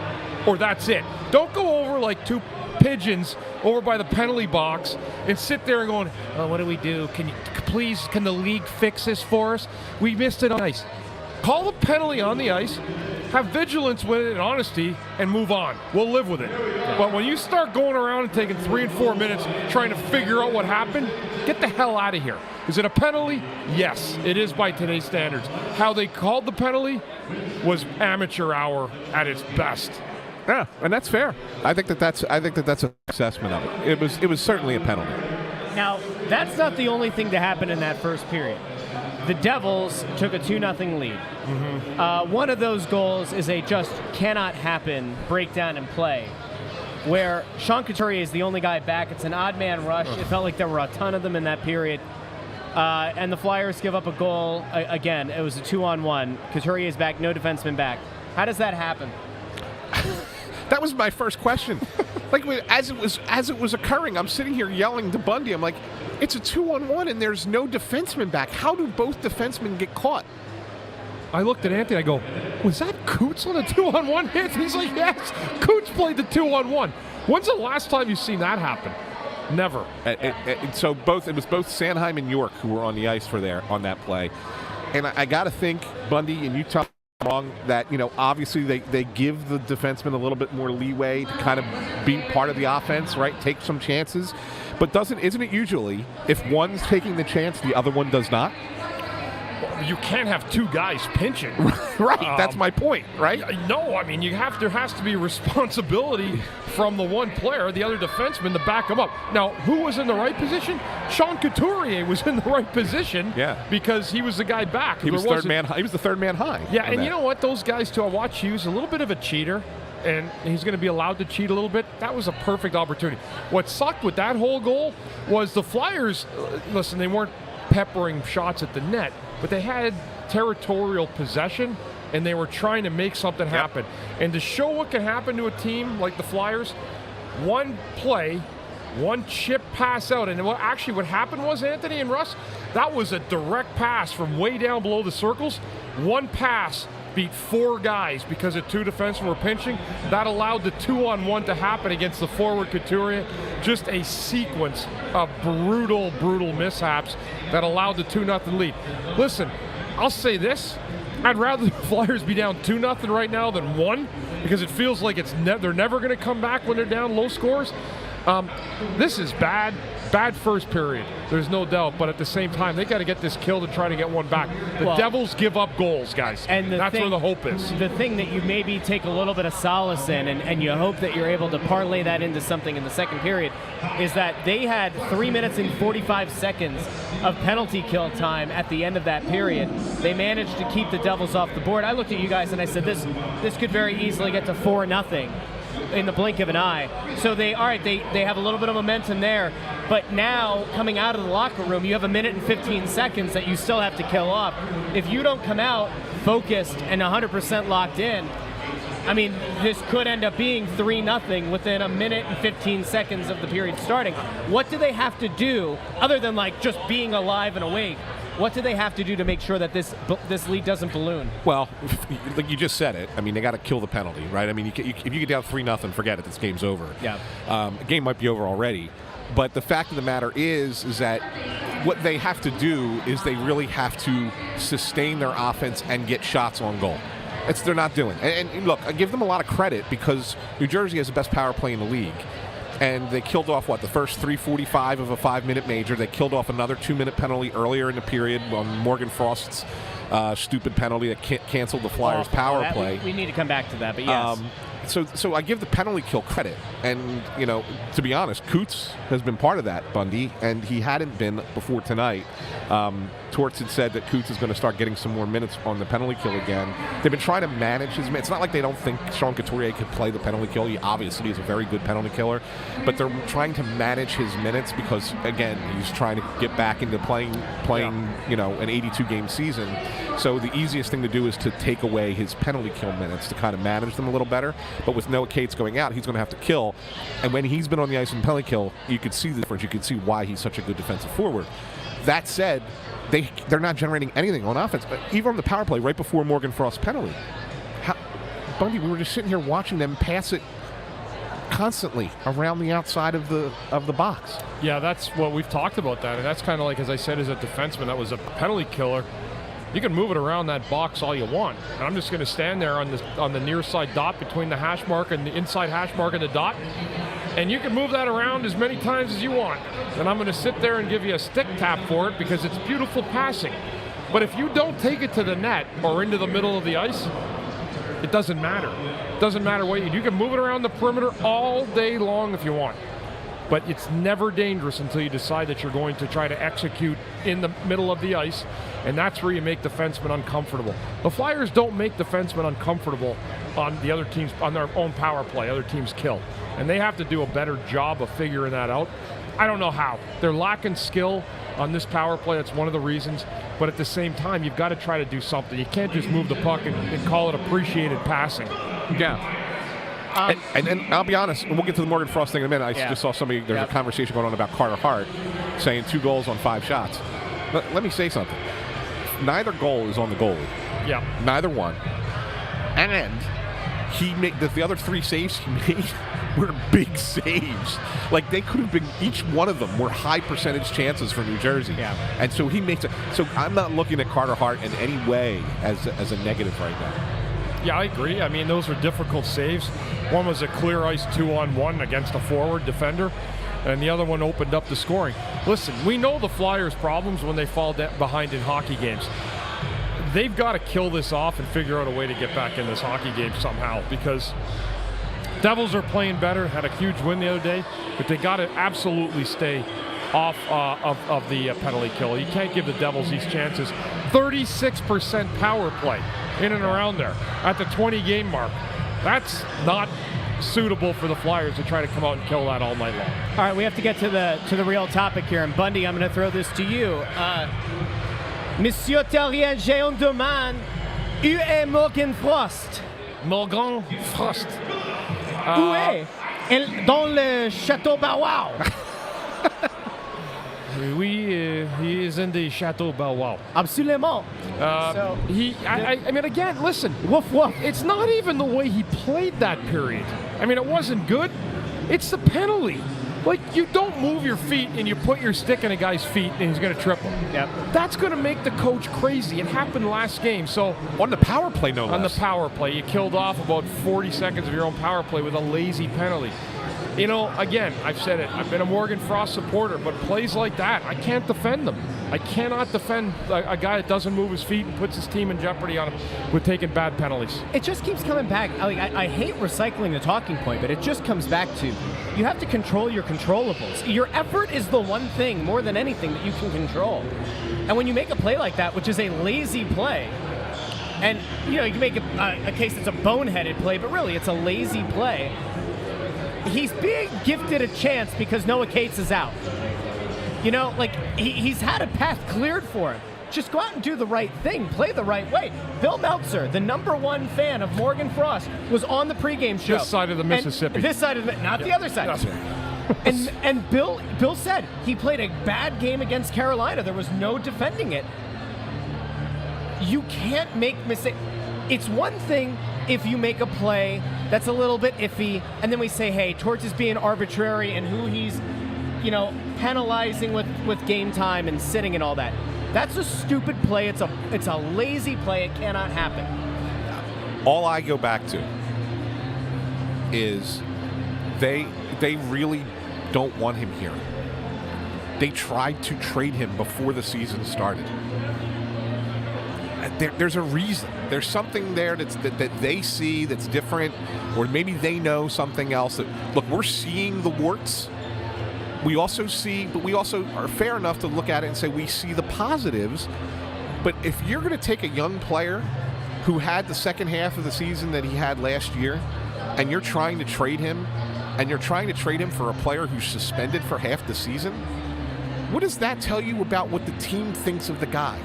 or that's it. Don't go over like 2 pigeons over by the penalty box and sit there and going, "Oh, what do we do? Can the league fix this for us? We missed it on ice." Call the penalty on the ice, have vigilance with it and honesty, and move on. We'll live with it. But when you start going around and taking 3 and 4 minutes trying to figure out what happened, get the hell out of here. Is it a penalty? Yes, it is by today's standards. How they called the penalty was amateur hour at its best. Yeah, and that's fair. I think that's an assessment of it. It was certainly a penalty. Now, that's not the only thing to happen in that first period. The Devils took a 2-0 lead. Mm-hmm. One of those goals is a just cannot happen breakdown in play, where Sean Couturier is the only guy back. It's an odd man rush. It felt like there were a ton of them in that period. And the Flyers give up a goal. Again, it was a 2-on-1. Couturier is back, no defenseman back. How does that happen? That was my first question. Like, as it was occurring, I'm sitting here yelling to Bundy. I'm like, it's a 2-on-1 and there's no defenseman back. How do both defensemen get caught? I looked at Anthony. I go, was that Coots on a 2-on-1 hit? He's like, yes. Coots played the 2-on-1. When's the last time you've seen that happen? Never. So it was both Sanheim and York who were on the ice on that play. And I got to think, Bundy, and you tell me wrong, that, you know, obviously they give the defenseman a little bit more leeway to kind of be part of the offense, right? Take some chances. But isn't it usually if one's taking the chance, the other one does not? You can't have 2 guys pinching. Right, that's my point, right? No, I mean, there has to be responsibility from the one player, the other defenseman, to back him up. Now, who was in the right position? Sean Couturier was in the right position. Yeah. Because he was the guy back. He was the third man high. Yeah, and you know what? Those guys, too, I watch Hughes, a little bit of a cheater. and he's going to be allowed to cheat a little bit. That was a perfect opportunity. What sucked with that whole goal was the Flyers, listen, they weren't peppering shots at the net, but they had territorial possession, and they were trying to make something happen. And to show what can happen to a team like the Flyers, one play, one chip pass out, and what happened was, Anthony and Russ, that was a direct pass from way down below the circles. One pass beat 4 guys because the 2 defensemen were pinching. That allowed the 2-on-1 to happen against the forward Couturier. Just a sequence of brutal, brutal mishaps that allowed the 2-0 lead. Listen, I'll say this. I'd rather the Flyers be down 2-0 right now than 1, because it feels like they're never going to come back when they're down low scores. This is bad first period. There's no doubt, but at the same time, they got to get this killed and try to get one back. The Devils give up goals, guys, and that's where the hope is. The thing that you maybe take a little bit of solace in, and you hope that you're able to parlay that into something in the second period, is that they had 3 minutes and 45 seconds of penalty kill time at the end of that period. They managed to keep the Devils off the board. I looked at you guys and I said, this could very easily get to 4-0. In the blink of an eye. So they have a little bit of momentum there, but now coming out of the locker room, you have 1 minute and 15 seconds that you still have to kill off. If you don't come out focused and 100% locked in, I mean, this could end up being 3-0 within 1 minute and 15 seconds of the period starting. What do they have to do, other than like just being alive and awake? What do they have to do to make sure that this lead doesn't balloon? Well, like you just said it. I mean, they got to kill the penalty, right? I mean, if you get down 3-0, forget it. This game's over. Yeah. The game might be over already. But the fact of the matter is that what they have to do is they really have to sustain their offense and get shots on goal. They're not doing. And look, I give them a lot of credit because New Jersey has the best power play in the league. And they killed off, the first 3:45 of a 5-minute major. They killed off another 2-minute penalty earlier in the period on Morgan Frost's stupid penalty that canceled the Flyers' power play. We need to come back to that, but yes. So I give the penalty kill credit. And, to be honest, Coots has been part of that, Bundy, and he hadn't been before tonight. Torts had said that Coots is going to start getting some more minutes on the penalty kill again. They've been trying to manage his minutes. It's not like they don't think Sean Couturier could play the penalty kill. He obviously is a very good penalty killer. But they're trying to manage his minutes because, again, he's trying to get back into playing an 82-game season. So the easiest thing to do is to take away his penalty kill minutes to kind of manage them a little better. But with Noah Cates going out, he's going to have to kill. And when he's been on the ice in penalty kill, you could see the difference. You could see why he's such a good defensive forward. That said, they're not generating anything on offense. But even on the power play right before Morgan Frost's penalty, Bundy, we were just sitting here watching them pass it constantly around the outside of the box. Yeah, that's what we've talked about that, and that's kind of like, as I said, as a defenseman, that was a penalty killer. You can move it around that box all you want. And I'm just going to stand there on the near side dot between the hash mark and the inside hash mark and the dot. And you can move that around as many times as you want. And I'm going to sit there and give you a stick tap for it because it's beautiful passing. But if you don't take it to the net or into the middle of the ice, it doesn't matter. It doesn't matter what you can move it around the perimeter all day long if you want. But it's never dangerous until you decide that you're going to try to execute in the middle of the ice, and that's where you make defensemen uncomfortable. The Flyers don't make defensemen uncomfortable on the other teams, on their own power play, other teams kill. And they have to do a better job of figuring that out. I don't know how. They're lacking skill on this power play. That's one of the reasons. But at the same time, you've got to try to do something. You can't just move the puck and call it appreciated passing. Yeah. And I'll be honest, and we'll get to the Morgan Frost thing in a minute. I just saw there's a conversation going on about Carter Hart saying 2 goals on 5 shots. Let me say something. Neither goal is on the goalie. Yeah. Neither one. And he made the other 3 saves he made were big saves. Like, they could have been, each one of them were high percentage chances for New Jersey. Yeah. And so he makes it. So I'm not looking at Carter Hart in any way as a negative right now. Yeah, I agree. I mean, those were difficult saves. One was a clear ice 2-on-1 against a forward defender, and the other one opened up the scoring. Listen, we know the Flyers' problems when they fall behind in hockey games. They've got to kill this off and figure out a way to get back in this hockey game somehow, because Devils are playing better, had a huge win the other day, but they got to absolutely stay off of the penalty kill. You can't give the Devils these chances. 36% power play in and around there at the 20-game mark. That's not suitable for the Flyers to try to come out and kill that all night long. All right, we have to get to the real topic here. And Bundy, I'm going to throw this to you. Monsieur Therien, j'ai une demande. Où est Morgan Frost? Morgan Frost. Où est? Dans le Château Bow-Wow. Oui, he is in the Chateau Bow-Wow. Absolument. I mean, again, listen. Woof, woof. It's not even the way he played that period. I mean, it wasn't good. It's the penalty. Like, you don't move your feet and you put your stick in a guy's feet and he's going to trip him. Yep. That's going to make the coach crazy. It happened last game. So On the power play, no less. on the power play, you killed off about 40 seconds of your own power play with a lazy penalty. You know, again, I've said it. I've been a Morgan Frost supporter, but plays like that, I can't defend them. I cannot defend a guy that doesn't move his feet and puts his team in jeopardy on him with taking bad penalties. It just keeps coming back. I hate recycling the talking point, but it just comes back to you have to control your controllables. Your effort is the one thing more than anything that you can control. And when you make a play like that, which is a lazy play, and you know you can make a case that's a boneheaded play, but really it's a lazy play. He's being gifted a chance because Noah Cates is out. You know, like, he's had a path cleared for him. Just go out and do the right thing. Play the right way. Bill Meltzer, the #1 fan of Morgan Frost, was on the pregame show. This side of the Mississippi. This side of the, not the other side. And Bill said he played a bad game against Carolina. There was no defending it. You can't make mistakes. It's one thing if you make a play that's a little bit iffy, and then we say, hey, Torch is being arbitrary and who he's, you know, penalizing with game time and sitting and all that. That's a stupid play. It's a lazy play. It cannot happen. All I go back to is they really don't want him here. They tried to trade him before the season started. There's a reason. There's something there that they see that's different, or maybe they know something else. That, look, we're seeing the warts. We also are fair enough to look at it and say we see the positives. But if you're going to take a young player who had the second half of the season that he had last year, and you're trying to trade him, for a player who's suspended for half the season, what does that tell you about what the team thinks of the guy?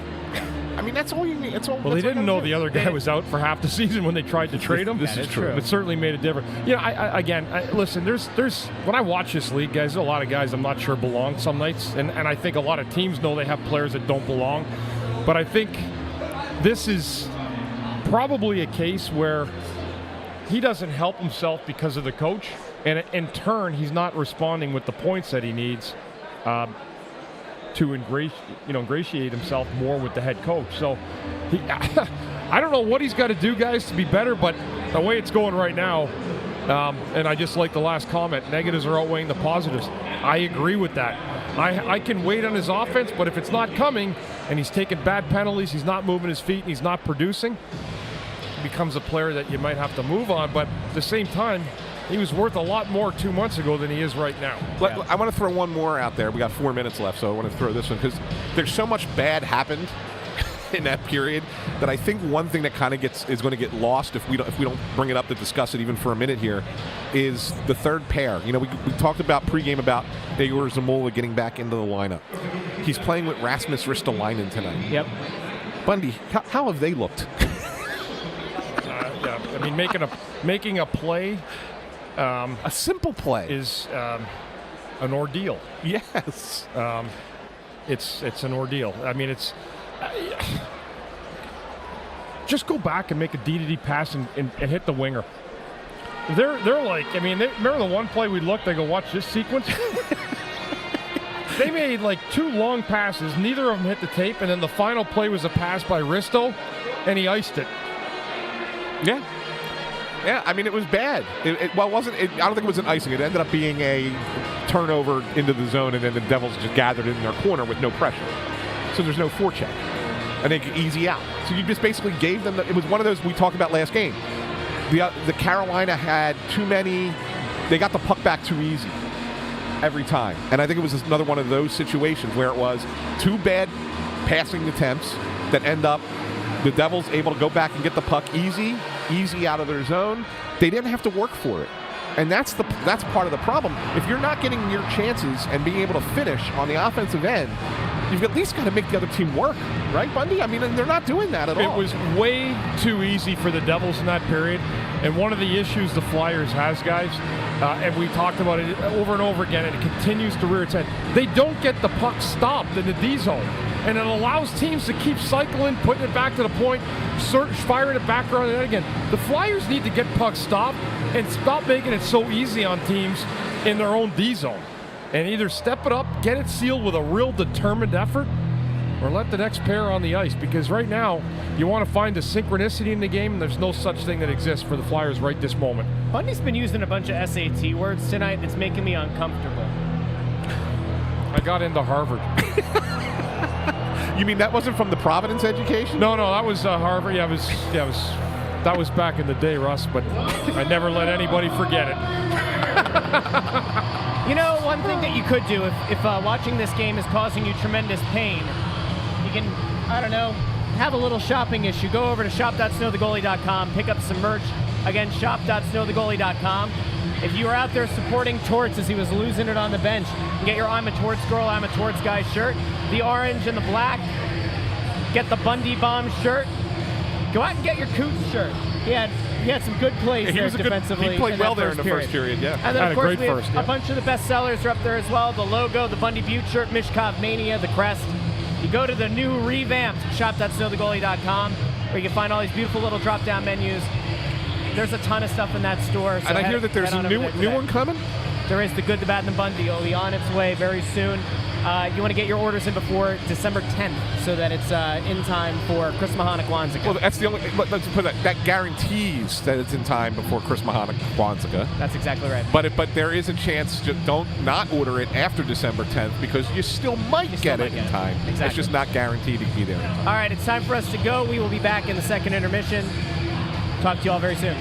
I mean, that's all you need. Well, they didn't know the other guy was out for half the season when they tried to trade him. This is true. It certainly made a difference. You know, listen, there's when I watch this league, guys, there's a lot of guys I'm not sure belong some nights. And I think a lot of teams know they have players that don't belong. But I think this is probably a case where he doesn't help himself because of the coach. And in turn, he's not responding with the points that he needs to ingratiate himself more with the head coach. So I don't know what he's got to do, guys, to be better, but the way it's going right now, and I just like the last comment, negatives are outweighing the positives. I agree with that. I can wait on his offense, but if it's not coming and he's taking bad penalties, he's not moving his feet, and he's not producing, he becomes a player that you might have to move on. But at the same time, he was worth a lot more 2 months ago than he is right now. I want to throw one more out there. We got 4 minutes left, so I want to throw this one because there's so much bad happened in that period that I think one thing that kind of is going to get lost if we don't bring it up to discuss it even for a minute here is the third pair. You know, we talked about pregame about Igor Zamula getting back into the lineup. He's playing with Rasmus Ristolainen tonight. Yep. Bundy, how have they looked? Yeah, I mean, making a play. A simple play is an ordeal. Yes. It's an ordeal. I mean, it's just go back and make a D-to-D pass and hit the winger. They're like, I mean, remember the one play we looked, they go, watch this sequence? They made like 2 long passes, neither of them hit the tape, and then the final play was a pass by Risto, and he iced it. Yeah. Yeah, I mean, it was bad. I don't think it was an icing. It ended up being a turnover into the zone, and then the Devils just gathered in their corner with no pressure. So there's no forecheck. And they could easy out. So you just basically gave them it was one of those we talked about last game. The Carolina had too many. They got the puck back too easy every time. And I think it was another one of those situations where it was 2 bad passing attempts that end up the Devils able to go back and get the puck easy out of their zone, They didn't have to work for it. And that's part of the problem. If you're not getting your chances and being able to finish on the offensive end, you've at least got to make the other team work, right, Bundy? I mean, and they're not doing that at all. It was way too easy for the Devils in that period. And one of the issues the Flyers has, guys, and we talked about it over and over again, and it continues to rear its head, they don't get the puck stopped in the D zone. And it allows teams to keep cycling, putting it back to the point, firing it back around the net again. The Flyers need to get pucks stopped and stop making it so easy on teams in their own D zone. And either step it up, get it sealed with a real determined effort, or let the next pair on the ice. Because right now, you want to find the synchronicity in the game, and there's no such thing that exists for the Flyers right this moment. Bundy's been using a bunch of SAT words tonight that's making me uncomfortable. I got into Harvard. You mean that wasn't from the Providence education? No, that was Harvard. That was back in the day, Russ, but I never let anybody forget it. You know, one thing that you could do if watching this game is causing you tremendous pain, you can, I don't know, have a little shopping issue. Go over to shop.snowthegoalie.com, pick up some merch. Again, shop.snowthegoalie.com. If you were out there supporting Torts as he was losing it on the bench, you can get your I'm a Torts girl, I'm a Torts guy shirt, the orange and the black. Get the Bundy Bomb shirt. Go out and get your Coots shirt. He had some good plays there defensively. He played well there in the first period, yeah. And then, of course, we have a bunch of the best sellers are up there as well. The logo, the Bundy Butte shirt, Mishkov Mania, the crest. You go to the new revamped shop.snowthegoalie.com where you can find all these beautiful little drop-down menus. There's a ton of stuff in that store. So and I hear that there's a new one coming? There is. The Good, the Bad, and the Bundy. It'll be on its way very soon. You want to get your orders in before December 10th so that it's in time for Chris Mahana Kwanzaa. Well, that's the only. Let's put that guarantees that it's in time before Chris Mahana Kwanzaa. That's exactly right. But there is a chance. Don't not order it after December 10th because you still might get it in time. Exactly. It's just not guaranteed to be there. All right, it's time for us to go. We will be back in the second intermission. Talk to you all very soon.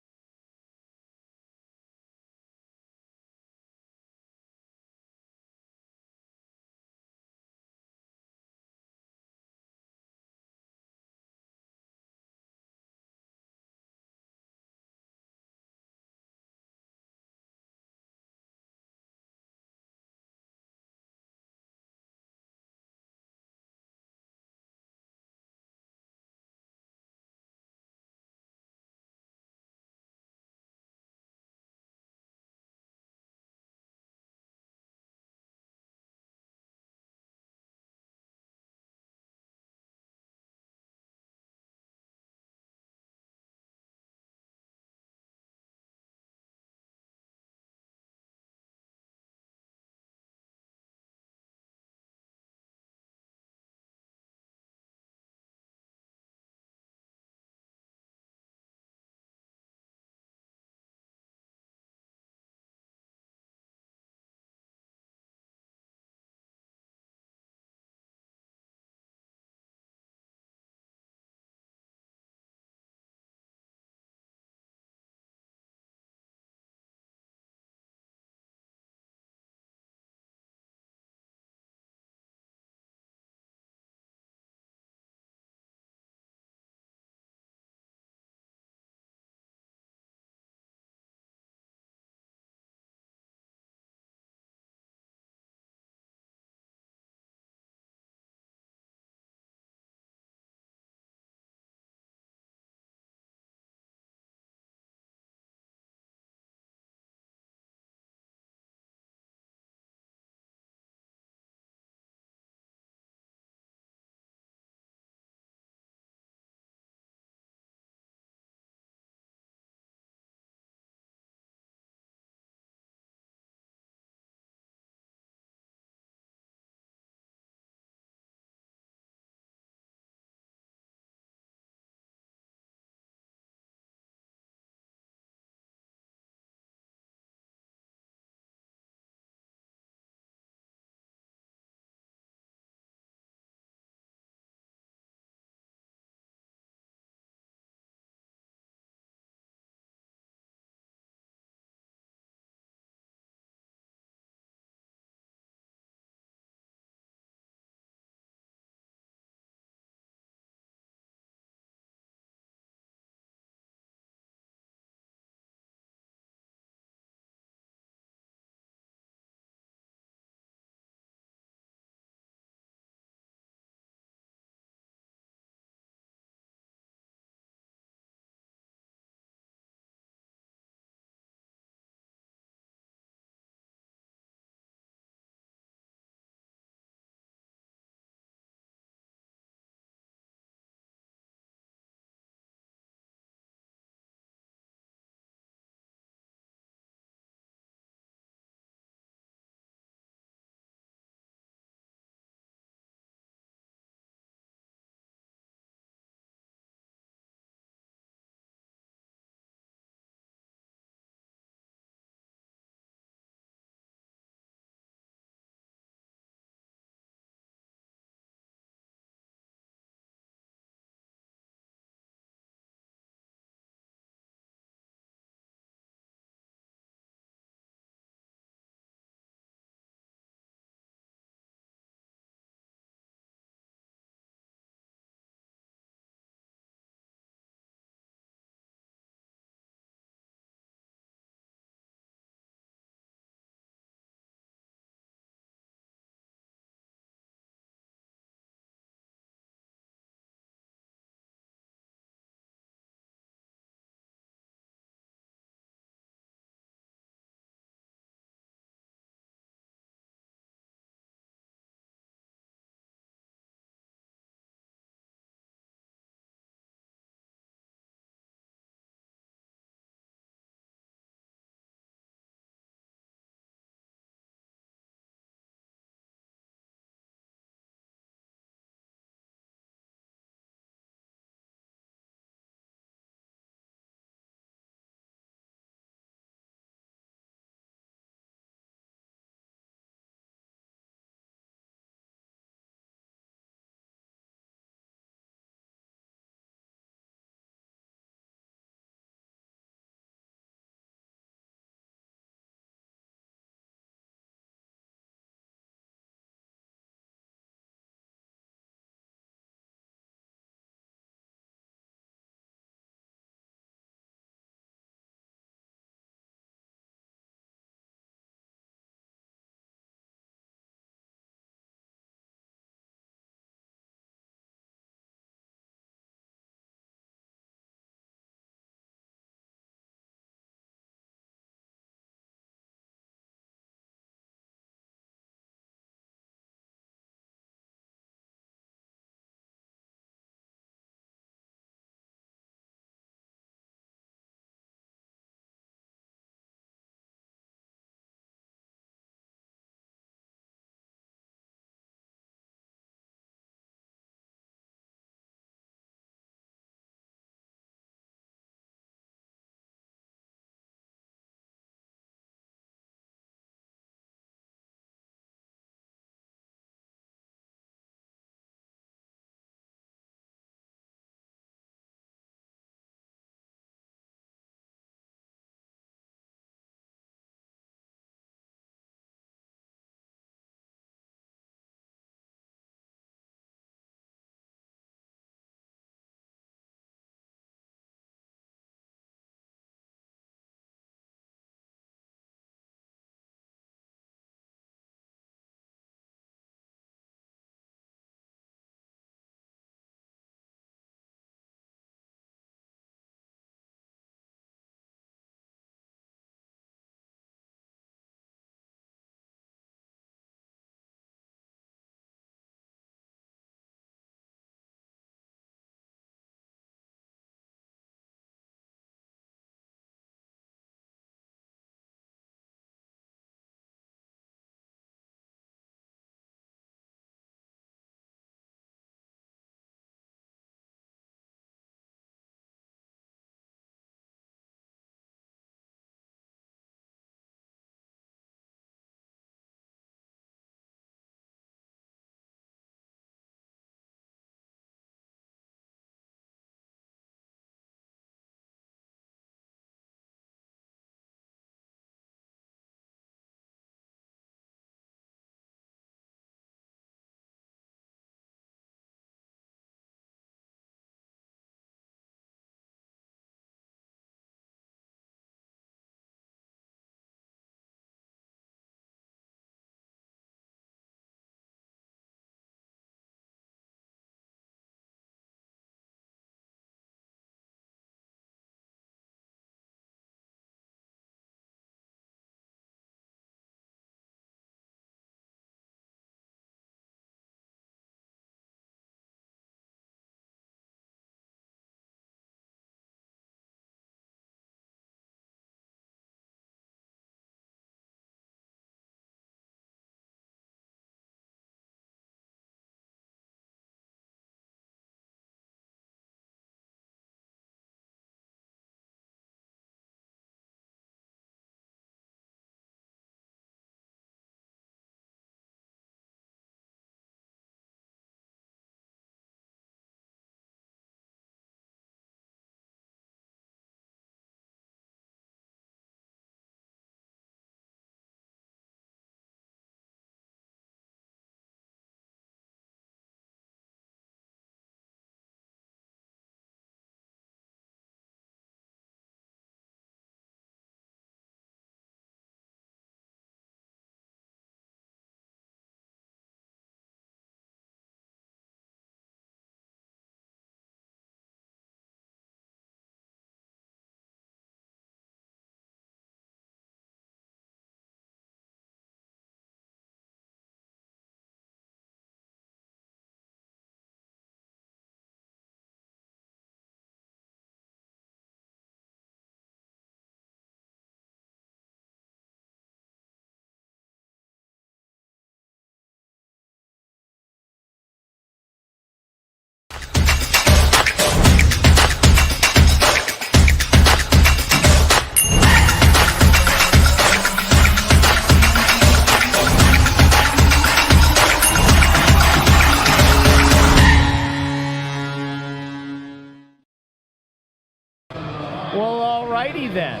Well, alrighty then.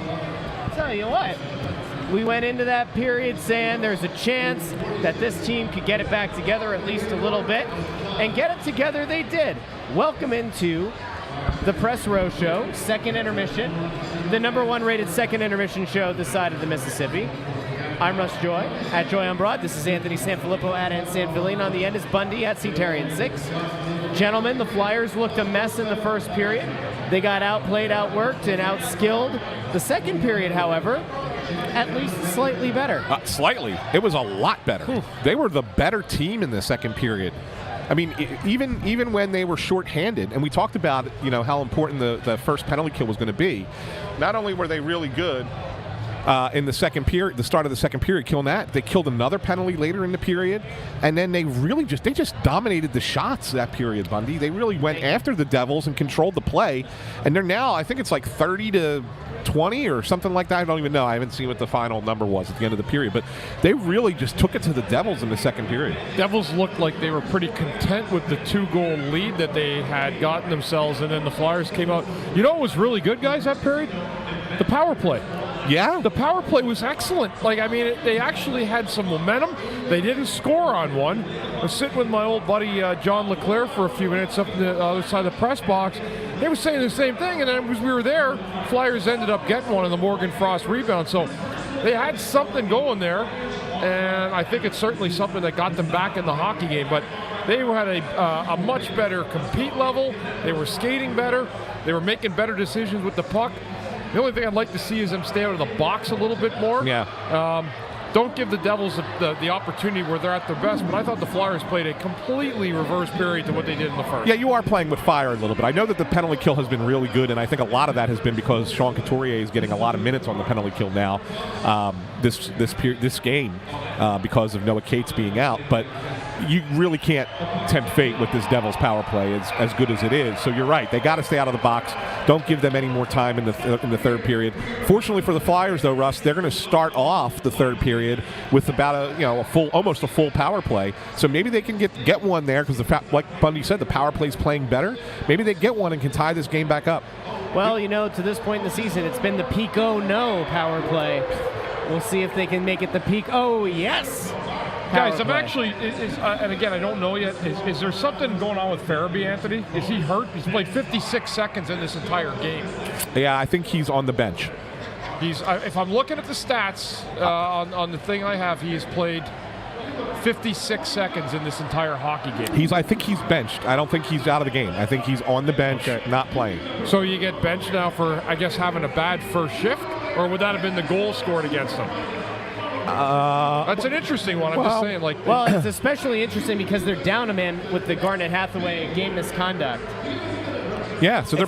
Tell you what, we went into that period saying there's a chance that this team could get it back together at least a little bit, and get it together they did. Welcome into the Press Row Show, second intermission, the #1 rated second intermission show this side of the Mississippi. I'm Russ Joy, at Joy on Broad. This is Anthony SanFilippo, at SanFilippo. On the end is Bundy, at Therien 6. Gentlemen, the Flyers looked a mess in the first period. They got outplayed, outworked, and outskilled. The second period, however, at least slightly better. Slightly. It was a lot better. They were the better team in the second period. I mean, even when they were shorthanded, and we talked about how important the first penalty kill was going to be. Not only were they really good in the second period, the start of the second period, killing that, they killed another penalty later in the period, and then they just dominated the shots that period. Bundy, they really went after the Devils and controlled the play, and they're now, I think it's like 30-20 or something like that. I don't even know. I haven't seen what the final number was at the end of the period, but they really just took it to the Devils in the second period. Devils looked like they were pretty content with the 2-goal lead that they had gotten themselves, and then the Flyers came out. You know what was really good, guys, that period? The power play. Yeah. The power play was excellent. They actually had some momentum. They didn't score on one. I was sitting with my old buddy John LeClaire for a few minutes up in the other side of the press box. They were saying the same thing, and then as we were there, Flyers ended up getting one in the Morgan Frost rebound. So they had something going there, and I think it's certainly something that got them back in the hockey game. But they had a much better compete level. They were skating better. They were making better decisions with the puck. The only thing I'd like to see is them stay out of the box a little bit more. Yeah. Don't give the Devils the opportunity where they're at their best, but I thought the Flyers played a completely reverse period to what they did in the first. Yeah, you are playing with fire a little bit. I know that the penalty kill has been really good, and I think a lot of that has been because Sean Couturier is getting a lot of minutes on the penalty kill now this game because of Noah Cates being out. But you really can't tempt fate with this Devils power play as good as it is. So you're right. They got to stay out of the box. Don't give them any more time in the third period. Fortunately for the Flyers, though, Russ, they're going to start off the third period with about almost a full power play. So maybe they can get one there because, like Bundy said, the power play is playing better. Maybe they get one and can tie this game back up. Well, to this point in the season, it's been the peak no power play. We'll see if they can make it the peak yes. Guys, I'm actually, and again, I don't know yet, is there something going on with Farabee, Anthony? Is he hurt? He's played 56 seconds in this entire game. Yeah, I think he's on the bench. If I'm looking at the stats on the thing I have, he has played 56 seconds in this entire hockey game. I think he's benched. I don't think he's out of the game. I think he's on the bench, not playing. So you get benched now for, I guess, having a bad first shift? Or would that have been the goal scored against him? That's an interesting one. I'm just saying. Well, it's especially interesting because they're down a man with the Garnet Hathaway game misconduct. Yeah, so they're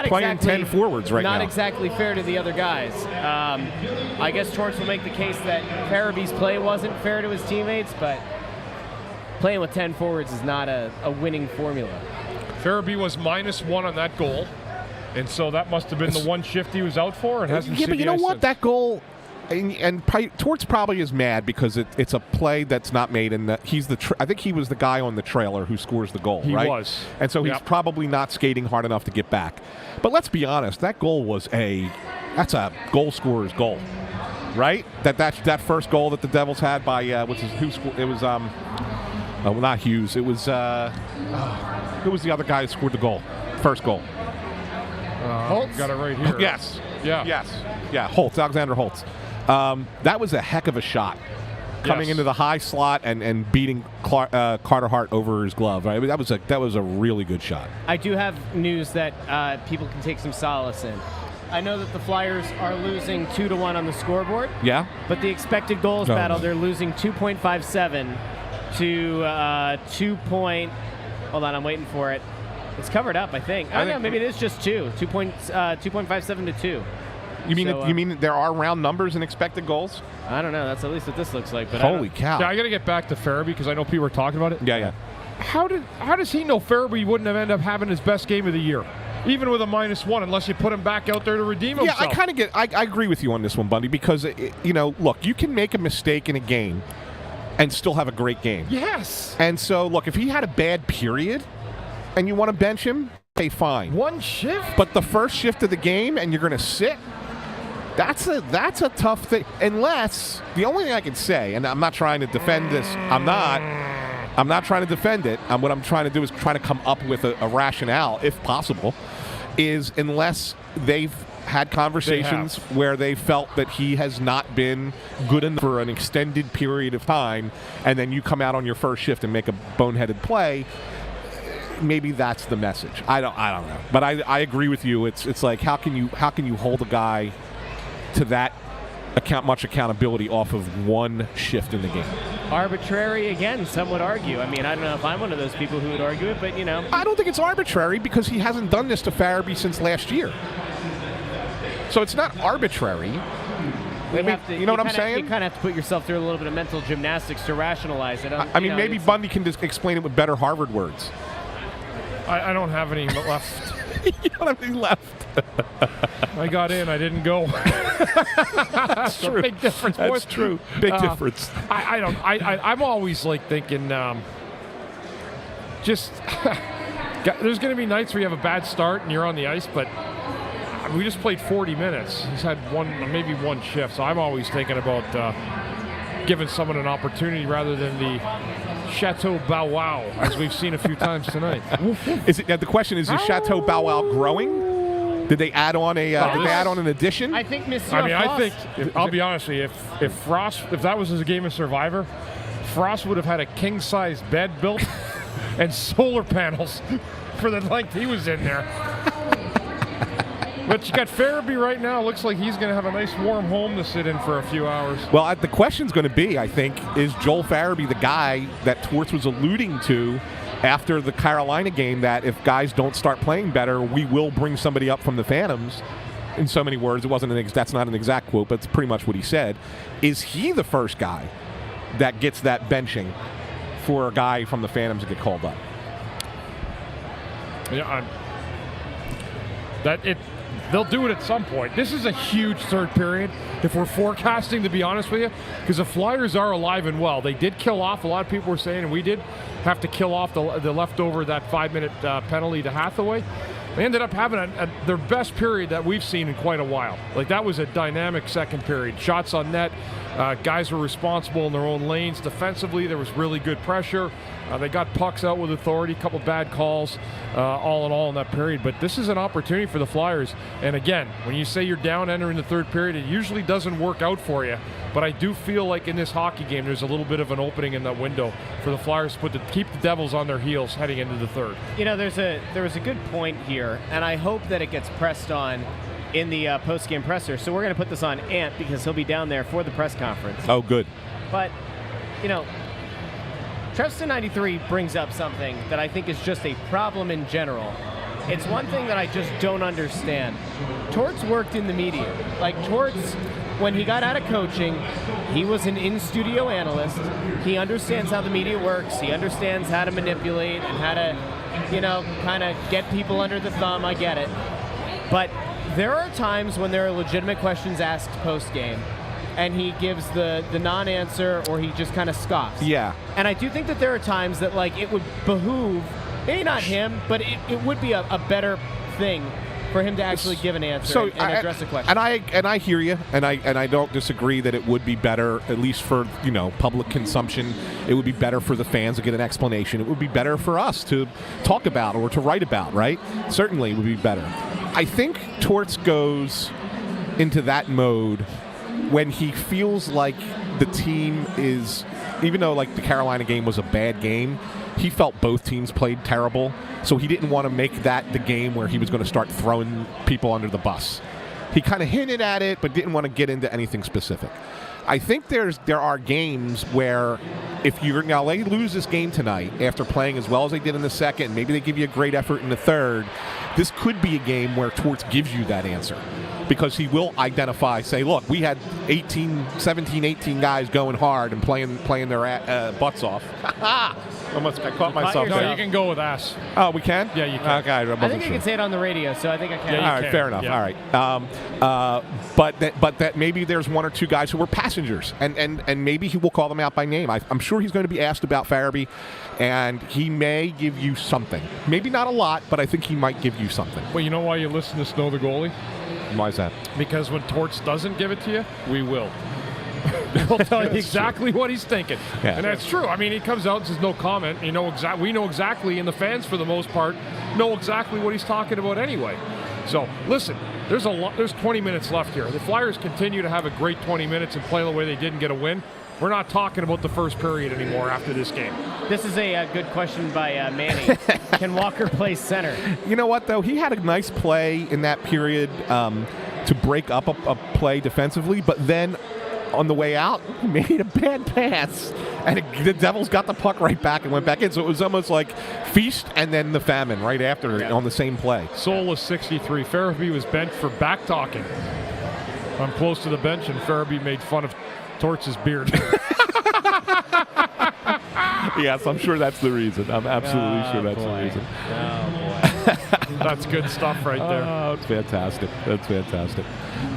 playing 10 forwards right now. Not exactly fair to the other guys. I guess Torrance will make the case that Farabee's play wasn't fair to his teammates, but playing with 10 forwards is not a winning formula. Farabee was -1 on that goal, and so that must have been the one shift he was out for. And hasn't. Yeah, but you know what? That goal. And Torts probably is mad because it's a play that's not made, and I think he was the guy on the trailer who scores the goal, right? He was. And so he's probably not skating hard enough to get back. But let's be honest, that goal that's a goal scorer's goal, right? That first goal that the Devils had by it was not Hughes. It was who was the other guy who scored the goal? First goal. Holtz got it right here. Yes. Yeah. Yes. Yeah. Holtz, Alexander Holtz. That was a heck of a shot, coming into the high slot and beating Carter Hart over his glove. Right? That was a really good shot. I do have news that people can take some solace in. I know that the Flyers are losing 2-1 on the scoreboard. Yeah. But the expected goals battle, they're losing 2.57 to 2. Hold on, I'm waiting for it. It's covered up, I think. I don't know. Maybe it is just 2.57 to 2. You mean there are round numbers in expected goals? I don't know. That's at least what this looks like. But holy cow! Yeah, I got to get back to Farabee because I know people were talking about it. Yeah. How does he know Farabee wouldn't have ended up having his best game of the year, even with a -1, unless you put him back out there to redeem himself? Yeah, I agree with you on this one, Bundy, because look, you can make a mistake in a game and still have a great game. Yes. And so, look, if he had a bad period and you want to bench him, okay, fine. One shift? But the first shift of the game and you're going to sit? That's a tough thing. Unless, the only thing I can say, and I'm not trying to defend this, I'm not trying to defend it. What I'm trying to do is try to come up with a rationale, if possible, is unless they've had conversations where they felt that he has not been good enough for an extended period of time, and then you come out on your first shift and make a boneheaded play. Maybe that's the message. I don't know. But I agree with you. It's like how can you hold a guy to that much accountability off of one shift in the game? Arbitrary again, some would argue. I mean, I don't know if I'm one of those people who would argue it, but you know. I don't think it's arbitrary because he hasn't done this to Farabee since last year. So it's not arbitrary. You know what I'm saying? You kind of have to put yourself through a little bit of mental gymnastics to rationalize it. I mean, maybe Bundy can just explain it with better Harvard words. I don't have any left. You don't have any left. I got in. I didn't go. That's true. A big difference. That's true. Big difference. I'm always like thinking, just there's going to be nights where you have a bad start and you're on the ice, but we just played 40 minutes. He's had maybe one shift, so I'm always thinking about giving someone an opportunity rather than the Chateau Bow Wow, as we've seen a few times tonight. The question is Chateau Bow Wow growing? Did they add on an addition? I think Monsieur I'll be honest with you, if that was his game of Survivor, Frost would have had a king-size bed built and solar panels for the length he was in there. But you got Farabee right now. Looks like he's going to have a nice warm home to sit in for a few hours. Well, the question's going to be, I think, is Joel Farabee the guy that Torts was alluding to after the Carolina game, that if guys don't start playing better, we will bring somebody up from the Phantoms? In so many words, that's not an exact quote, but it's pretty much what he said. Is he the first guy that gets that benching for a guy from the Phantoms to get called up? Yeah, they'll do it at some point. This is a huge third period, if we're forecasting, to be honest with you, because the Flyers are alive and well. They did kill off, a lot of people were saying, and we did have to kill off the leftover, that 5-minute penalty to Hathaway. They ended up having their best period that we've seen in quite a while. Like, that was a dynamic second period. Shots on net, guys were responsible in their own lanes. Defensively, there was really good pressure. They got pucks out with authority, a couple bad calls, all in all in that period. But this is an opportunity for the Flyers. And again, when you say you're down entering the third period, it usually doesn't work out for you. But I do feel like in this hockey game, there's a little bit of an opening in that window for the Flyers to keep the Devils on their heels heading into the third. You know, there was a good point here, and I hope that it gets pressed on in the post-game presser. So we're going to put this on Ant because he'll be down there for the press conference. Oh, good. But, you know, Trevston93 brings up something that I think is just a problem in general. It's one thing that I just don't understand. Torts worked in the media. Like, Torts, when he got out of coaching, he was an in-studio analyst. He understands how the media works. He understands how to manipulate and how to, you know, kind of get people under the thumb. I get it. But there are times when there are legitimate questions asked post-game, and he gives the non-answer, or he just kind of scoffs. Yeah. And I do think that there are times that, like, it would behoove, maybe not him, but it would be a better thing for him to actually give an answer and address a question. And I hear you, and I don't disagree that it would be better, at least for, you know, public consumption. It would be better for the fans to get an explanation. It would be better for us to talk about or to write about, right? Certainly it would be better. I think Torts goes into that mode when he feels like the team is, even though like the Carolina game was a bad game, he felt both teams played terrible, so he didn't want to make that the game where he was going to start throwing people under the bus. He kind of hinted at it, but didn't want to get into anything specific. I think there are games where if you're now they lose this game tonight after playing as well as they did in the second, maybe they give you a great effort in the third. This could be a game where Torts gives you that answer, because he will identify, say, look, we had 17, 18 guys going hard and playing their butts off. I caught myself No, there. you can go with ass. Oh, we can? Yeah, you can. Okay, I wasn't I think I sure. can say it on the radio, so I think I can. Yeah, you All right, can. fair enough. Yeah. All right. But that maybe there's one or two guys who were passengers, and maybe he will call them out by name. I'm sure he's going to be asked about Farabee, and he may give you something. Maybe not a lot, but I think he might give you something. Well, you know why you listen to Snow the Goalie? Why is that? Because when Torts doesn't give it to you, we will. We'll tell you exactly what he's thinking. Yeah. And that's true. I mean, he comes out and says no comment. We know exactly, and the fans, for the most part, know exactly what he's talking about anyway. So, listen, there's 20 minutes left here. The Flyers continue to have a great 20 minutes and play the way they did and get a win. We're not talking about the first period anymore after this game. This is a good question by Manny. Can Walker play center? You know what, though? He had a nice play in that period to break up a play defensively, but then on the way out, he made a bad pass, and the Devils got the puck right back and went back in. So it was almost like feast and then the famine right after on the same play. Soulless 63. Farabee was benched for back talking. I'm close to the bench, and Farabee made fun of Torts' beard. Yes, I'm sure that's the reason. I'm absolutely sure that's the reason. Oh, boy. That's good stuff right there. Oh, it's fantastic. That's fantastic.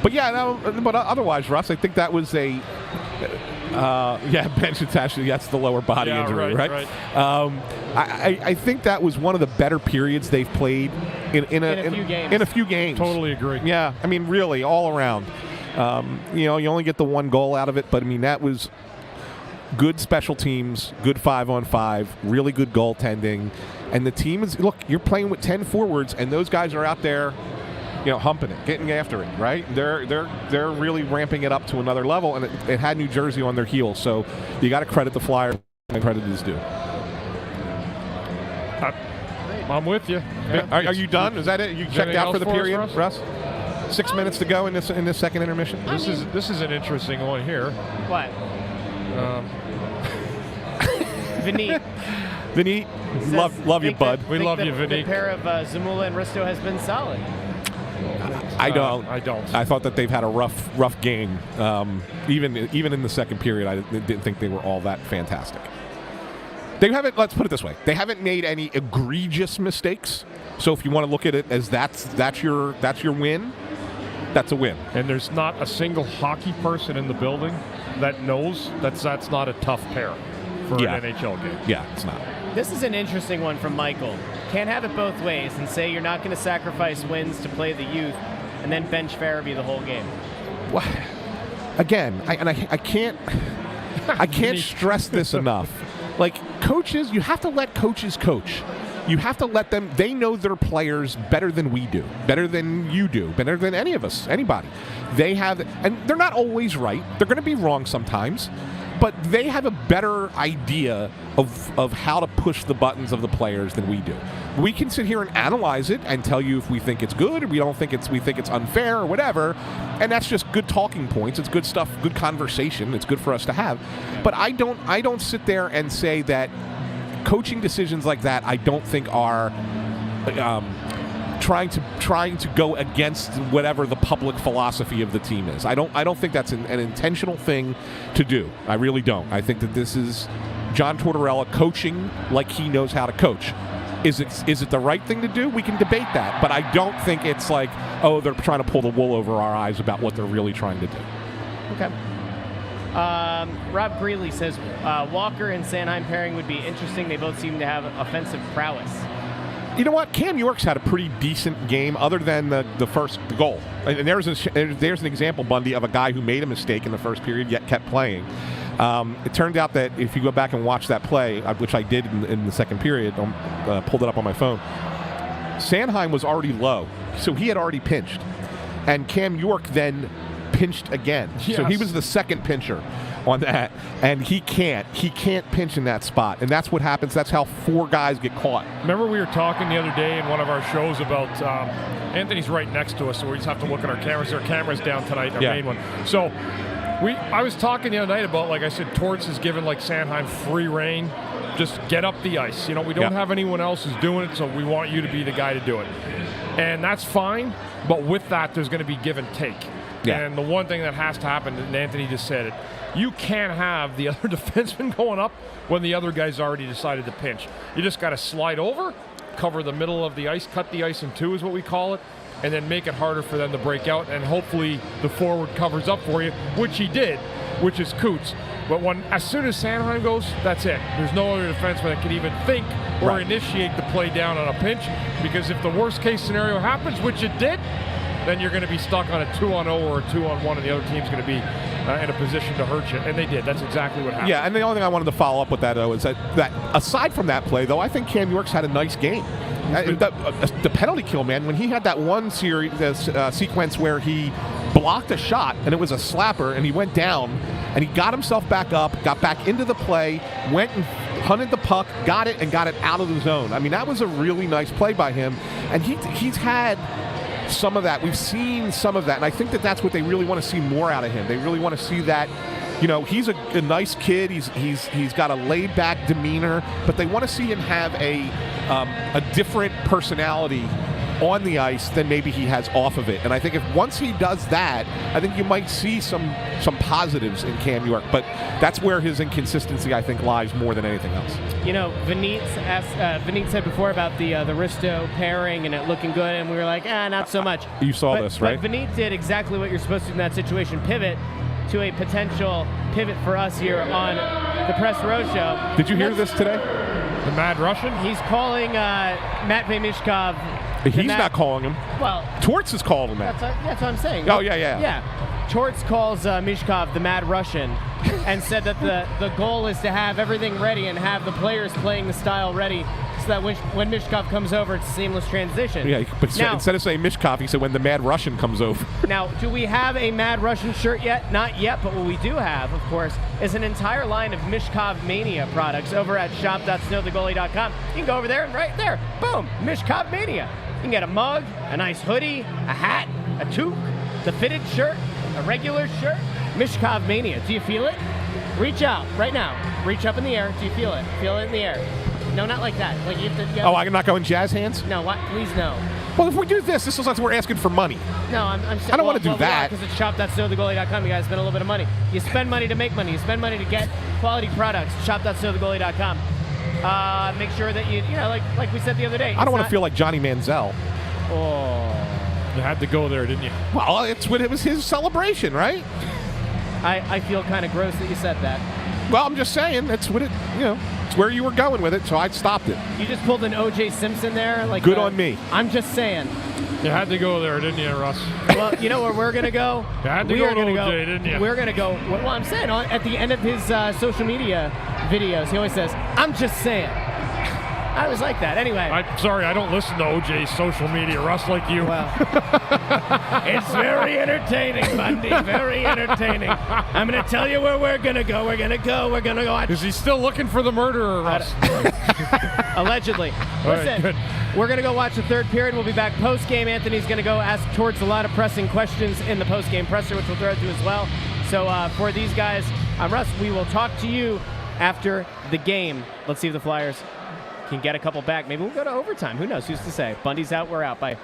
But yeah, no, but otherwise, Russ, I think that was a bench attached. That's the lower body injury, right? I think that was one of the better periods they've played in a few games. Totally agree. Yeah, I mean, really, all around. You only get the one goal out of it, but I mean, that was good special teams, good 5-on-5, really good goaltending. And the team is, look, you're playing with 10 forwards, and those guys are out there, humping it, getting after it, right? They're really ramping it up to another level, and it had New Jersey on their heels. So you got to credit the Flyers, and credit is due. I'm with you. Are you done? Is that it? You checked out for the period, us, Russ? 6 minutes to go in this second intermission. This is an interesting one here. What? Vinny, love you, bud. We love you, Vinny. The pair of Zamula and Risto has been solid. I don't. I thought that they've had a rough game. Even in the second period, I didn't think they were all that fantastic. They haven't. Let's put it this way: they haven't made any egregious mistakes. So if you want to look at it as that's your win, that's a win. And there's not a single hockey person in the building that knows that's not a tough pair for an NHL game. Yeah, it's not. This is an interesting one from Michael. Can't have it both ways and say you're not going to sacrifice wins to play the youth and then bench Farabee the whole game. Well, again, I can't stress this enough. Like, coaches, you have to let coaches coach. You have to let them, they know their players better than we do, better than you do, better than any of us, anybody. They have, and they're not always right. They're going to be wrong sometimes, but they have a better idea of how to push the buttons of the players than we do. We can sit here and analyze it and tell you if we think it's good or we think it's unfair or whatever, and that's just good talking points. It's good stuff, good conversation. It's good for us to have. But I don't sit there and say that coaching decisions like that I don't think are trying to go against whatever the public philosophy of the team is. I don't think that's an intentional thing to do. I really don't. I think that this is John Tortorella coaching like he knows how to coach. Is it the right thing to do? We can debate that, but I don't think it's like, oh, they're trying to pull the wool over our eyes about what they're really trying to do. Okay. Rob Greeley says Walker and Sanheim pairing would be interesting. They both seem to have offensive prowess. You know what? Cam York's had a pretty decent game other than the first goal. And there's an example, Bundy, of a guy who made a mistake in the first period yet kept playing. It turned out that if you go back and watch that play, which I did in the second period, pulled it up on my phone, Sanheim was already low. So he had already pinched. And Cam York then pinched again. Yes. So he was the second pincher on that, and he can't pinch in that spot, and that's what happens. That's how four guys get caught. Remember we were talking the other day in one of our shows about Anthony's right next to us, so we just have to look at our cameras. Our camera's down tonight, our main one. So I was talking the other night about, like I said, Torts is giving like Sanheim free reign. Just get up the ice. We don't have anyone else who's doing it, so we want you to be the guy to do it. And that's fine, but with that, there's going to be give and take. Yeah. And the one thing that has to happen, and Anthony just said it, you can't have the other defenseman going up when the other guy's already decided to pinch. You just got to slide over, cover the middle of the ice, cut the ice in two is what we call it, and then make it harder for them to break out, and hopefully the forward covers up for you, which he did, which is Coots. But as soon as Sanheim goes, that's it. There's no other defenseman that can even think or initiate the play down on a pinch, because if the worst case scenario happens, which it did, then you're going to be stuck on a 2-on-0 or a 2-on-1, and the other team's going to be in a position to hurt you. And they did. That's exactly what happened. Yeah, and the only thing I wanted to follow up with that, though, is that aside from that play, though, I think Cam York's had a nice game. The penalty kill, man, when he had that one sequence where he blocked a shot, and it was a slapper, and he went down, and he got himself back up, got back into the play, went and hunted the puck, got it, and got it out of the zone. I mean, that was a really nice play by him, and he's had some of that. We've seen some of that, and I think that's what they really want to see more out of him. They really want to see that, he's a nice kid. He's got a laid-back demeanor, but they want to see him have a different personality on the ice than maybe he has off of it. And I think once he does that, I think you might see some positives in Cam York. But that's where his inconsistency, I think, lies more than anything else. Vineet said before about the Risto pairing and it looking good, and we were like, not so much. You saw this, right? But Vineet did exactly what you're supposed to do in that situation, pivot to a potential pivot for us here on the Press Row Show. Did you hear this today? The Mad Russian? He's calling Matvei Mishkov. He's not calling him. Well, Torts is calling him that. That's what I'm saying. Oh, yeah. Yeah. Torts calls Mishkov the Mad Russian and said that the goal is to have everything ready and have the players playing the style ready so that when Mishkov comes over, it's a seamless transition. Yeah, but now, instead of saying Mishkov, he said when the Mad Russian comes over. Now, do we have a Mad Russian shirt yet? Not yet, but what we do have, of course, is an entire line of Mishkov Mania products over at shop.snowthegoalie.com. You can go over there and right there, boom, Mishkov Mania. You can get a mug, a nice hoodie, a hat, a toque, the fitted shirt, a regular shirt. Mishkov Mania. Do you feel it? Reach out right now. Reach up in the air. Do you feel it? Feel it in the air. No, not like that. Like you have to. I'm not going jazz hands? No, what? Please no. Well, if we do this is like we're asking for money. No, I'm I don't want to do that. Because it's shop.snowthegoalie.com. You guys spend a little bit of money. You spend money to make money. You spend money to get quality products. Shop.snowthegoalie.com. Make sure that you like we said the other day. I don't want to feel like Johnny Manziel. Oh. You had to go there, didn't you? Well, it was his celebration, right? I feel kind of gross that you said that. Well, I'm just saying that's what it's where you were going with it, so I stopped it. You just pulled an O.J. Simpson there, like good on me. I'm just saying. You had to go there, didn't you, Russ? Well, you know where we're gonna go. You had to go to O.J., didn't you? We're gonna go. Well, I'm saying at the end of his social media videos, he always says, "I'm just saying." I always like that. Anyway. I'm sorry, I don't listen to OJ's social media, Russ, like you. Well, it's very entertaining, Bundy. Very entertaining. I'm going to tell you where we're going to go. We're going to go watch. Is he still looking for the murderer, Russ? Allegedly. Listen, right, we're going to go watch the third period. We'll be back post-game. Anthony's going to go ask Torts a lot of pressing questions in the post-game presser, which we'll throw to as well. So for these guys, I'm Russ. We will talk to you after the game. Let's see if the Flyers can get a couple back. Maybe we'll go to overtime. Who knows? Who's to say? Bundy's out. We're out. Bye.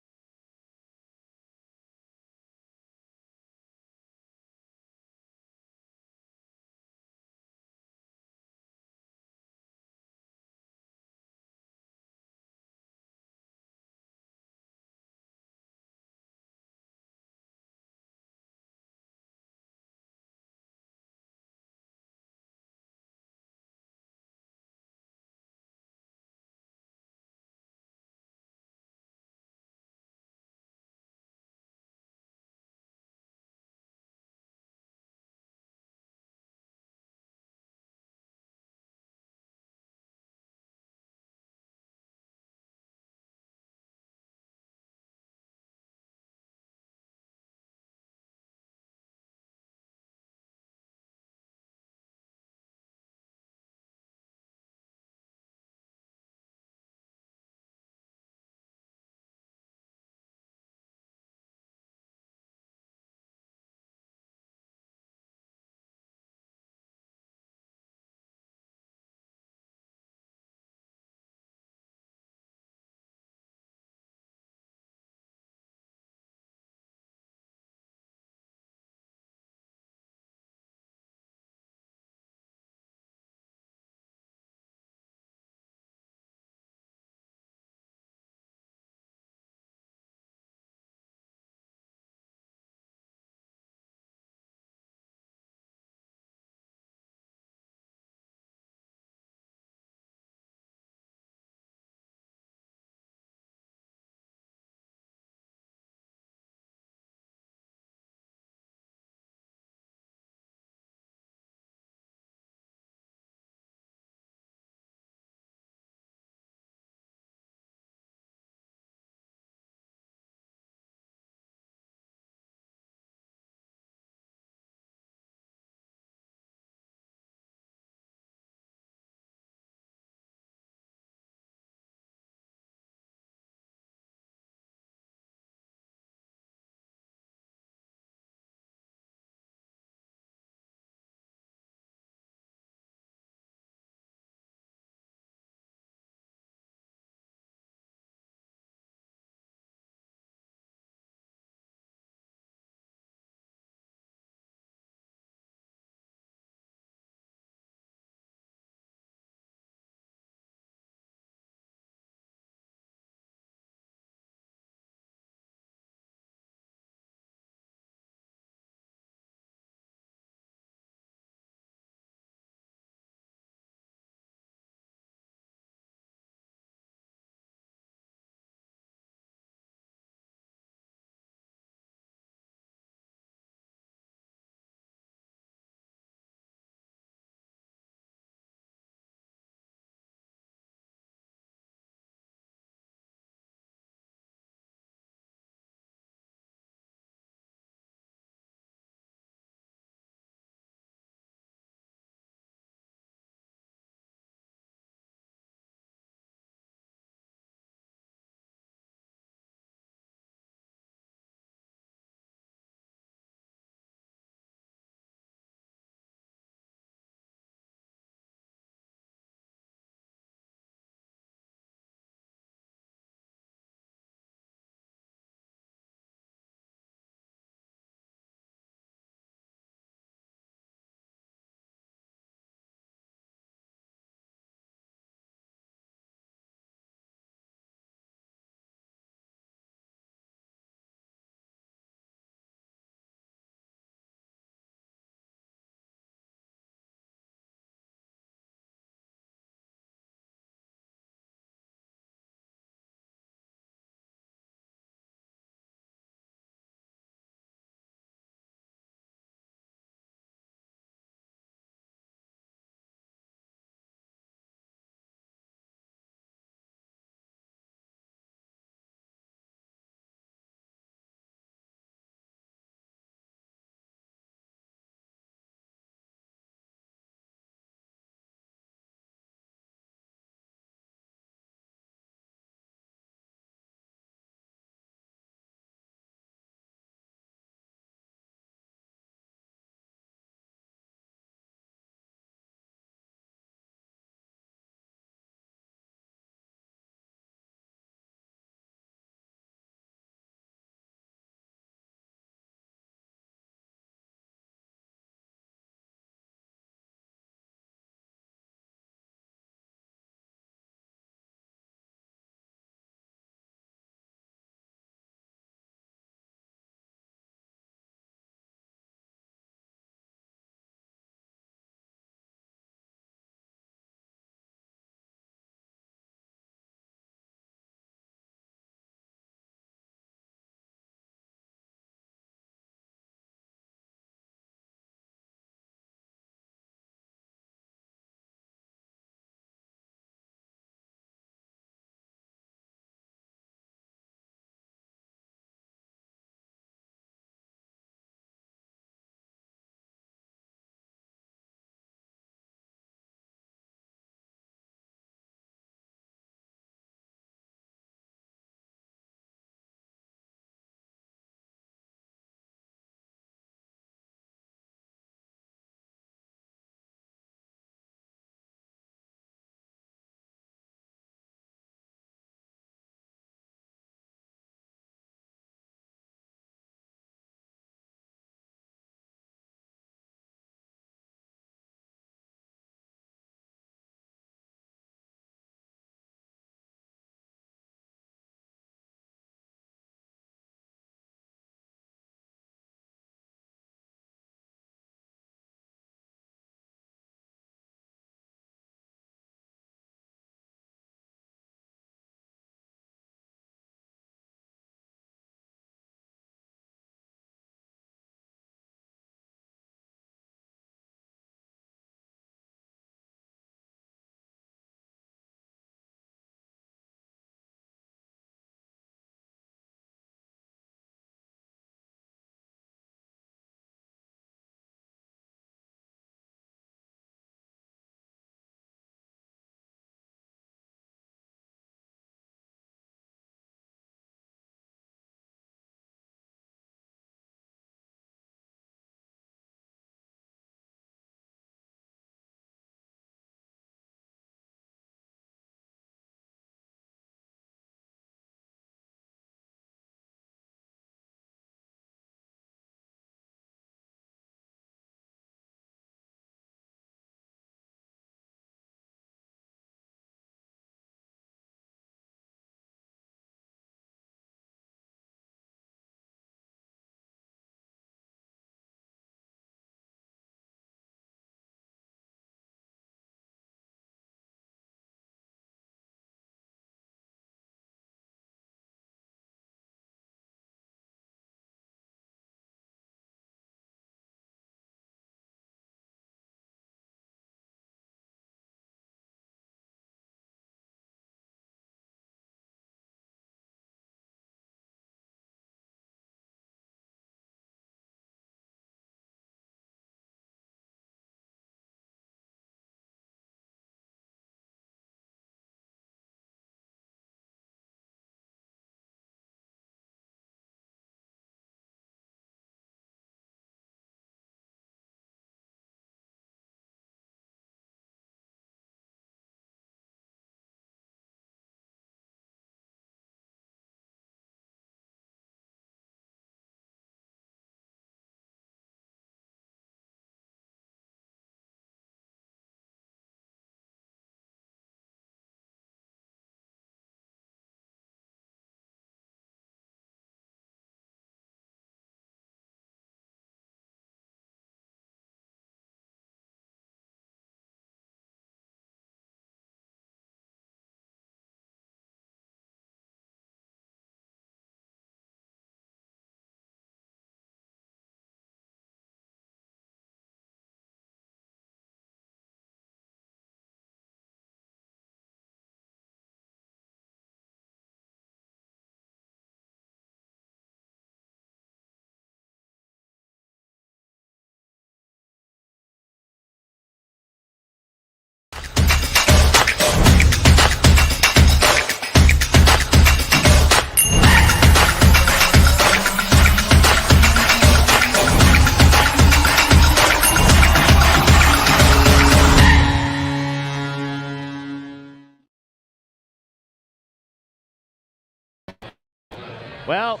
Well,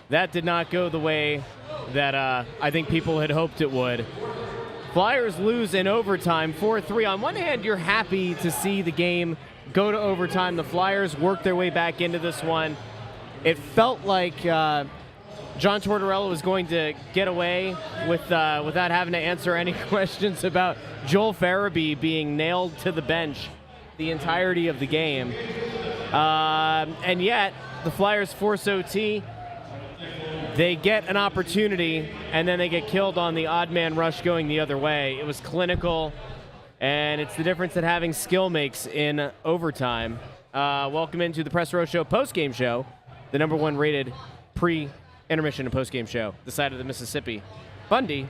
that did not go the way that I think people had hoped it would. Flyers lose in overtime 4-3. On one hand, you're happy to see the game go to overtime. The Flyers work their way back into this one. It felt like John Tortorella was going to get away without having to answer any questions about Joel Farabee being nailed to the bench the entirety of the game. And yet, the Flyers force OT. They get an opportunity, and then they get killed on the odd man rush going the other way. It was clinical, and it's the difference that having skill makes in overtime. Welcome into the Press Row Show postgame show, the number one rated pre-intermission and postgame show, the side of the Mississippi. Bundy,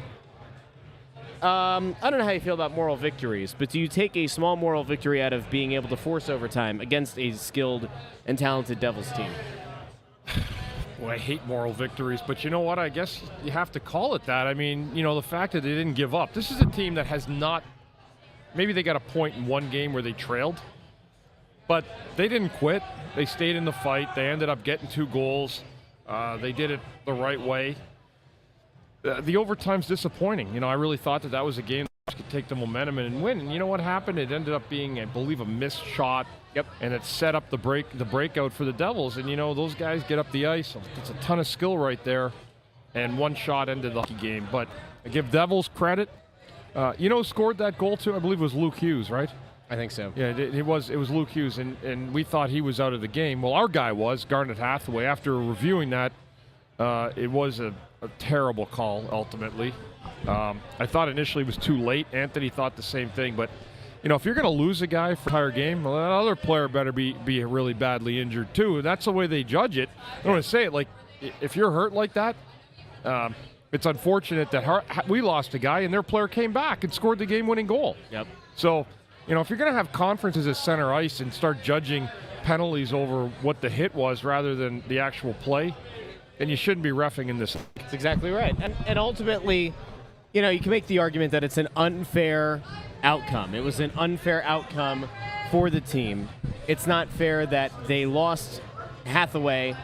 I don't know how you feel about moral victories, but do you take a small moral victory out of being able to force overtime against a skilled and talented Devils team? Well, I hate moral victories, but you know what? I guess you have to call it that. I mean, you know, the fact that they didn't give up. This is a team that has not – maybe they got a point in one game where they trailed, but they didn't quit. They stayed in the fight. They ended up getting 2 goals. They did it the right way. The overtime's disappointing. You know, I really thought that was a game that could take the momentum and win. And you know what happened? It ended up being, I believe, a missed shot. Yep. And it set up the breakout for the Devils. And, you know, those guys get up the ice. It's a ton of skill right there. And one shot ended the hockey game. But I give Devils credit. You know who scored that goal, too? I believe it was Luke Hughes, right? I think so. Yeah, it was Luke Hughes. And we thought he was out of the game. Well, our guy was, Garnet Hathaway. After reviewing that, it was a terrible call, ultimately. I thought initially it was too late. Anthony thought the same thing. But, you know, if you're going to lose a guy for the entire game, well, that other player better be really badly injured, too. And that's the way they judge it. I don't want to say it. Like, if you're hurt like that, it's unfortunate that we lost a guy and their player came back and scored the game-winning goal. Yep. So, you know, if you're going to have conferences at center ice and start judging penalties over what the hit was rather than the actual play, then you shouldn't be reffing in this. That's exactly right. And ultimately, you know, you can make the argument that it's an unfair outcome. It was an unfair outcome for the team. It's not fair that they lost Hathaway,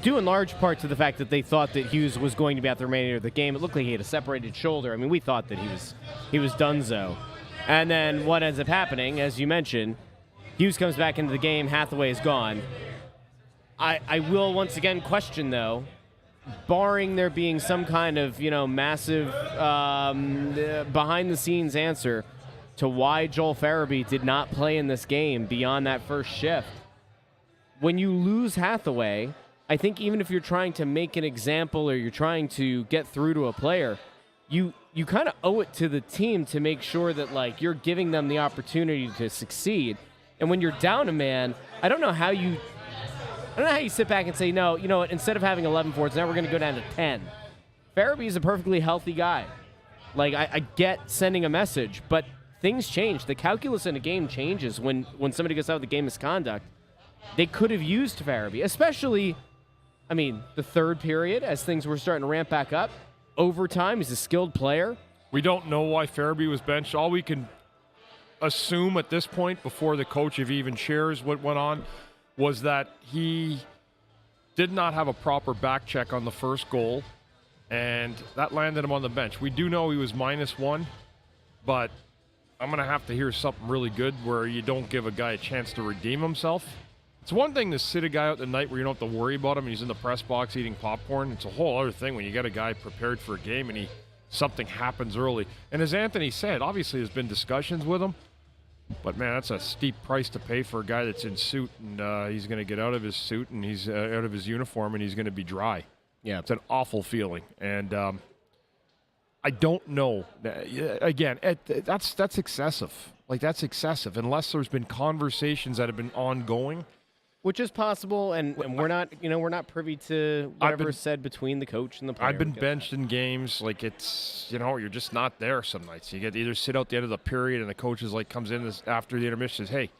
due in large part to the fact that they thought that Hughes was going to be out the remainder of the game. It looked like he had a separated shoulder. I mean, we thought that he was donezo. And then what ends up happening, as you mentioned, Hughes comes back into the game, Hathaway is gone. I will once again question, though, barring there being some kind of, you know, massive behind-the-scenes answer to why Joel Farabee did not play in this game beyond that first shift. When you lose Hathaway, I think even if you're trying to make an example or you're trying to get through to a player, you kind of owe it to the team to make sure that, like, you're giving them the opportunity to succeed. And when you're down a man, I don't know how you sit back and say, no, you know what, instead of having 11 forwards, now we're going to go down to 10. Farabee's a perfectly healthy guy. Like, I get sending a message, but things change. The calculus in a game changes when somebody gets out of the game misconduct. They could have used Farabee, especially, I mean, the third period as things were starting to ramp back up. Overtime, he's a skilled player. We don't know why Farabee was benched. All we can assume at this point, before the coach even shares what went on, was that he did not have a proper back check on the first goal, and that landed him on the bench. We do know he was -1, but I'm going to have to hear something really good where you don't give a guy a chance to redeem himself. It's one thing to sit a guy out the night where you don't have to worry about him and he's in the press box eating popcorn. It's a whole other thing when you get a guy prepared for a game and something happens early. And as Anthony said, obviously there's been discussions with him. But, man, that's a steep price to pay for a guy that's in suit, and he's going to get out of his suit and he's out of his uniform and he's going to be dry. Yeah. It's an awful feeling. And I don't know. Again, that's excessive. Like, that's excessive unless there's been conversations that have been ongoing. Which is possible, and we're not privy to whatever is said between the coach and the player. I've been benched in games. Like, it's, you know, you're just not there some nights. You get to either sit out the end of the period and the coach is like, comes in after the intermission, says, hey,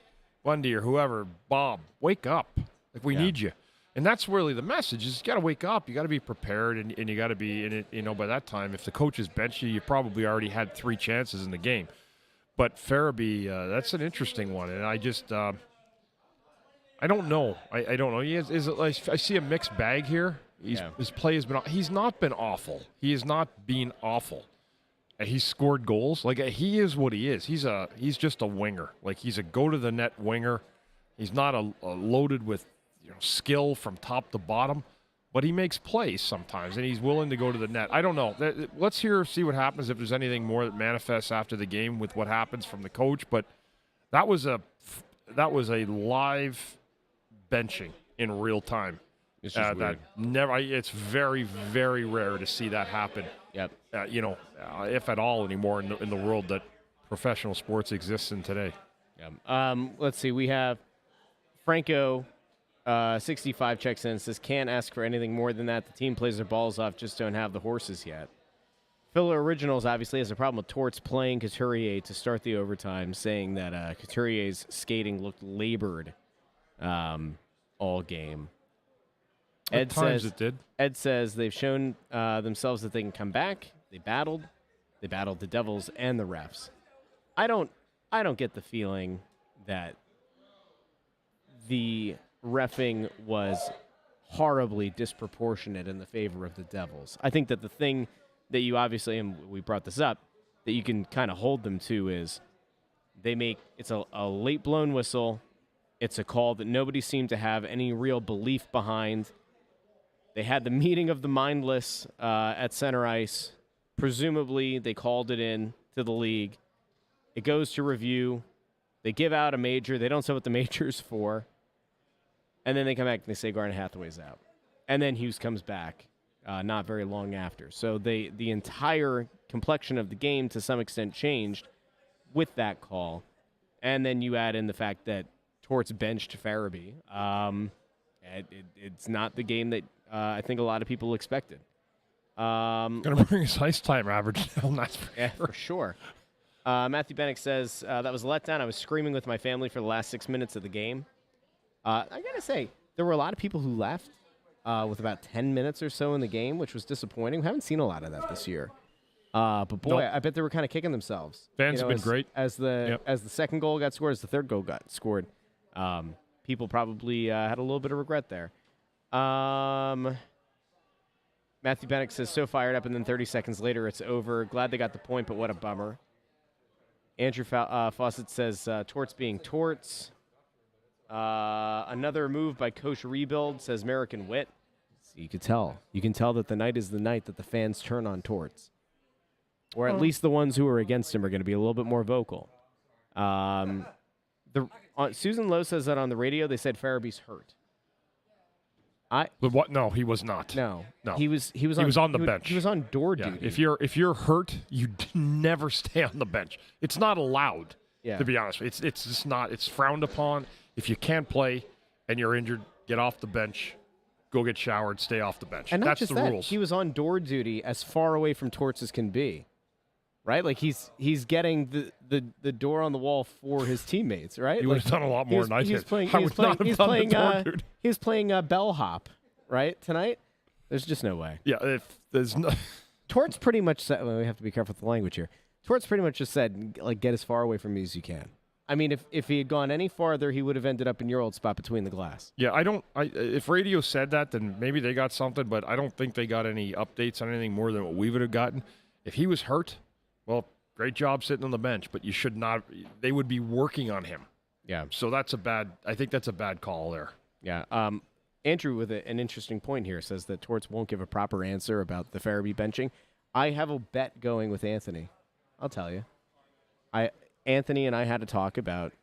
Bundy or whoever, Bob, wake up. Like, we need you. And that's really the message is you got to wake up. You got to be prepared, and you got to be in it. You know, by that time, if the coach has benched you, you probably already had 3 chances in the game. But Farabee, that's an interesting one. And I I don't know. I don't know. Is it like I see a mixed bag here? His play has been. He's not been awful. He has not been awful. He's scored goals. Like he is what he is. He's just a winger. Like he's a go to the net winger. He's not a loaded with skill from top to bottom, but he makes plays sometimes, and he's willing to go to the net. I don't know. Let's see what happens if there's anything more that manifests after the game with what happens from the coach. But that was a live benching in real time. It's just weird. It's very, very rare to see that happen. Yep. If at all anymore in the world that professional sports exists in today. Yeah. Let's see. We have Franco, 65 checks in and says, can't ask for anything more than that. The team plays their balls off, just don't have the horses yet. Filler Originals obviously has a problem with Torts playing Couturier to start the overtime, saying that Couturier's skating looked labored all game. At times it did. Ed says they've shown themselves that they can come back. They battled the Devils and the refs. I don't get the feeling that the reffing was horribly disproportionate in the favor of the Devils. I think that the thing that you obviously, and we brought this up, that you can kind of hold them to is it's a late blown whistle. It's a call that nobody seemed to have any real belief behind. They had the meeting of the mindless at center ice. Presumably, they called it in to the league. It goes to review. They give out a major. They don't say what the major's for. And then they come back and they say Garnet Hathaway's out. And then Hughes comes back not very long after. So the entire complexion of the game to some extent changed with that call. And then you add in the fact that Torts benched Farabee. It's not the game that I think a lot of people expected. Going to bring his ice time average down, that's for sure. Matthew Bennick says, that was a letdown. I was screaming with my family for the last 6 minutes of the game. I got to say, there were a lot of people who left with about 10 minutes or so in the game, which was disappointing. We haven't seen a lot of that this year. But boy, nope. I bet they were kind of kicking themselves. Fans have been great. As the second goal got scored, as the third goal got scored, people probably had a little bit of regret there. Matthew Bennick says, so fired up, and then 30 seconds later, it's over. Glad they got the point, but what a bummer. Andrew Fawcett says, Torts being Torts. Another move by Coach Rebuild, says American Wit. So you could tell. You can tell that the night is the night that the fans turn on Torts. Or at least the ones who are against him are going to be a little bit more vocal. Susan Lowe says that on the radio, they said Farabee's hurt. What? No, he was not. No. He was on the bench. He was on door duty. If you're hurt, you never stay on the bench. It's not allowed. Yeah. To be honest, it's just not. It's frowned upon. If you can't play and you're injured, get off the bench, go get showered, stay off the bench. And not that's just the that, rules. He was on door duty as far away from Torts as can be. Right? Like he's getting the door on the wall for his teammates, right? He would have done a lot more than I did. He was playing bellhop, right, tonight? There's just no way. Yeah, if there's no Torts pretty much said, well, we have to be careful with the language here. Torts pretty much just said, like, get as far away from me as you can. I mean, if he had gone any farther, he would have ended up in your old spot between the glass. Yeah, if radio said that, then maybe they got something, but I don't think they got any updates on anything more than what we would have gotten. If he was hurt, well, great job sitting on the bench, but you should not. They would be working on him. Yeah. So I think that's a bad call there. Yeah. Andrew with an interesting point here says that Torts won't give a proper answer about the Farabee benching. I have a bet going with Anthony. I'll tell you. Anthony and I had to talk about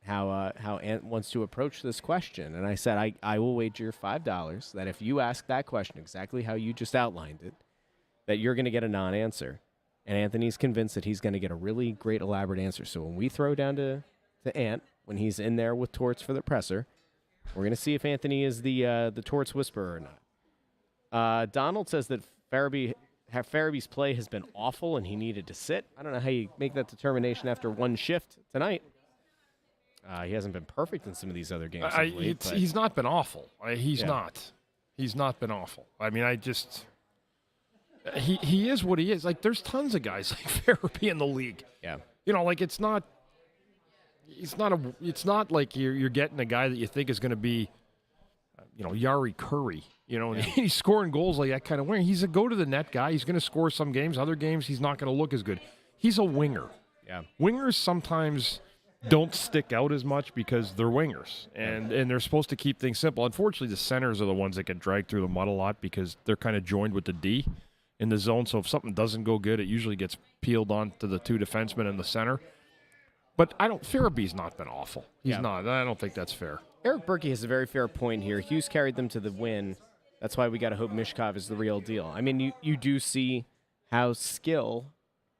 how Ant wants to approach this question, and I said I will wager $5 that if you ask that question exactly how you just outlined it, that you're going to get a non-answer. And Anthony's convinced that he's going to get a really great, elaborate answer. So when we throw down to Ant, when he's in there with Torts for the presser, we're going to see if Anthony is the Torts whisperer or not. Donald says that Farabee's play has been awful and he needed to sit. I don't know how you make that determination after one shift tonight. He hasn't been perfect in some of these other games. He's not been awful. He's not. He's not been awful. I mean, He is what he is. Like, there's tons of guys like Farabee in the league. Yeah. Like, it's not, it's not like you're getting a guy that you think is going to be, Yari Curry, and he's scoring goals like that kind of winger. He's a go-to-the-net guy. He's going to score some games. Other games, he's not going to look as good. He's a winger. Yeah. Wingers sometimes don't stick out as much because they're wingers, and they're supposed to keep things simple. Unfortunately, the centers are the ones that get dragged through the mud a lot because they're kind of joined with the D in the zone. So if something doesn't go good, it usually gets peeled onto the two defensemen in the center. But Farabee's not been awful. He's not. I don't think that's fair. Eric Berkey has a very fair point here. Hughes carried them to the win. That's why we got to hope Mishkov is the real deal. I mean, you do see how skill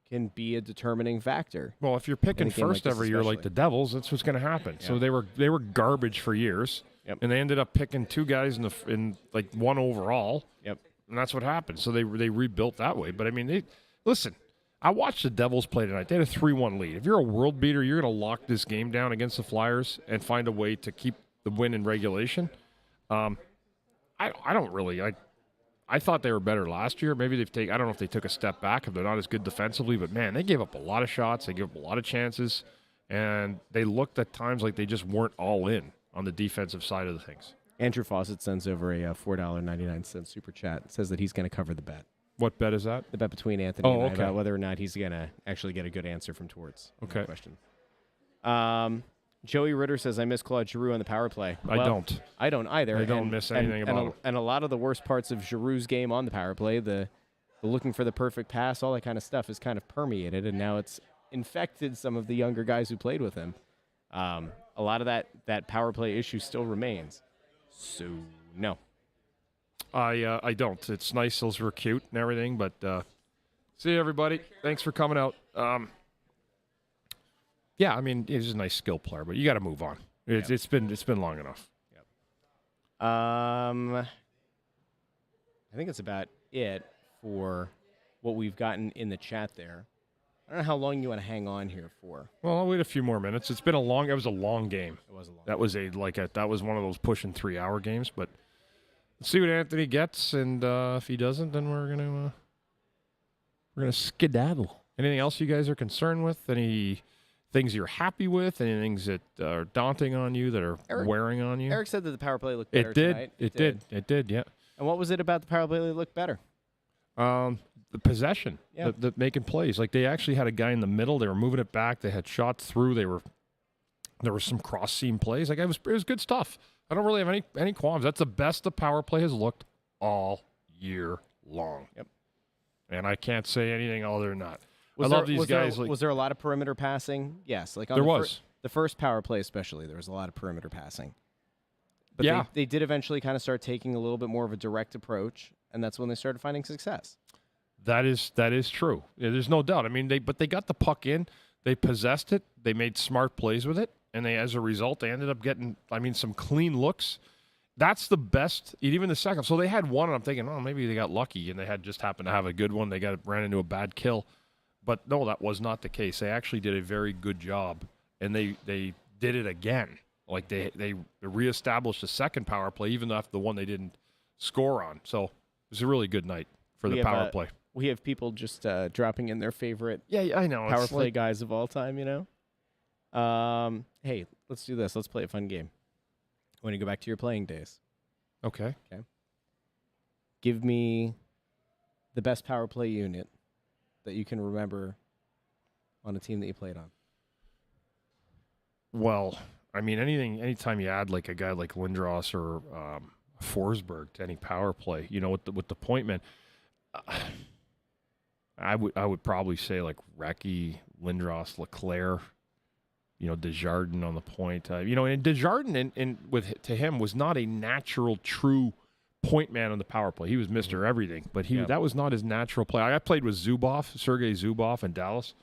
can be a determining factor. Well, if you're picking first like every year like the Devils, that's what's going to happen. Yeah. So they were garbage for years, and they ended up picking two guys in one overall. Yep. And that's what happened. So they rebuilt that way. But I mean, listen. I watched the Devils play tonight. They had a 3-1 lead. If you're a world beater, you're going to lock this game down against the Flyers and find a way to keep the win in regulation. I don't really. I thought they were better last year. Maybe I don't know if they took a step back, if they're not as good defensively, but man, they gave up a lot of shots. They gave up a lot of chances, and they looked at times like they just weren't all in on the defensive side of the things. Andrew Fawcett sends over a $4.99 super chat. It says that he's going to cover the bet. What bet is that? The bet between Anthony and I about whether or not he's going to actually get a good answer from Torts. Okay. Question. Joey Ritter says, I miss Claude Giroux on the power play. I don't. I don't either. I don't miss anything about him. And a lot of the worst parts of Giroux's game on the power play, the looking for the perfect pass, all that kind of stuff is kind of permeated, and now it's infected some of the younger guys who played with him. A lot of that power play issue still remains. So, no. I don't. It's nice. Those were cute and everything, but see you, everybody. Thanks for coming out. Yeah, I mean, he's a nice skill player, but you got to move on. It's been long enough. Yep. I think it's about it for what we've gotten in the chat there. I don't know how long you want to hang on here for. Well, I'll wait a few more minutes. It was a long game. It was a long. That was one of those pushing 3-hour games, but. Let's see what Anthony gets, and if he doesn't, then we're gonna skedaddle. Anything else you guys are concerned with? Any things you're happy with? Any things that are daunting on you, that are wearing on you? Eric said that the power play looked better tonight. It did. Yeah. And what was it about the power play that looked better? The possession, the making plays. Like they actually had a guy in the middle. They were moving it back. They had shots through. There were some cross seam plays. Like it was good stuff. I don't really have any qualms. That's the best the power play has looked all year long. Yep. And I can't say anything other than that. Was Was there a lot of perimeter passing? Yes. Like on there was. The first power play especially, there was a lot of perimeter passing. But they did eventually kind of start taking a little bit more of a direct approach, and that's when they started finding success. That is true. Yeah, there's no doubt. I mean, they got the puck in. They possessed it. They made smart plays with it. And as a result, they ended up getting, some clean looks. That's the best, even the second. So they had one, and I'm thinking, maybe they got lucky, and they just happened to have a good one. They ran into a bad kill. But no, that was not the case. They actually did a very good job, and they did it again. Like they reestablished a second power play, even after the one they didn't score on. So it was a really good night for the power play. We have people just dropping in their favorite I know. power play guys of all time, Hey, let's do this. Let's play a fun game. I want to go back to your playing days. Okay. Give me the best power play unit that you can remember on a team that you played on. Well, I mean, anytime you add like a guy like Lindros or Forsberg to any power play, with the point man, I would probably say like Recchi, Lindros, Leclerc. Desjardins on the point. And Desjardins to him was not a natural, true point man on the power play. He was Mr. Everything, but that was not his natural play. I played with Sergei Zubov in Dallas.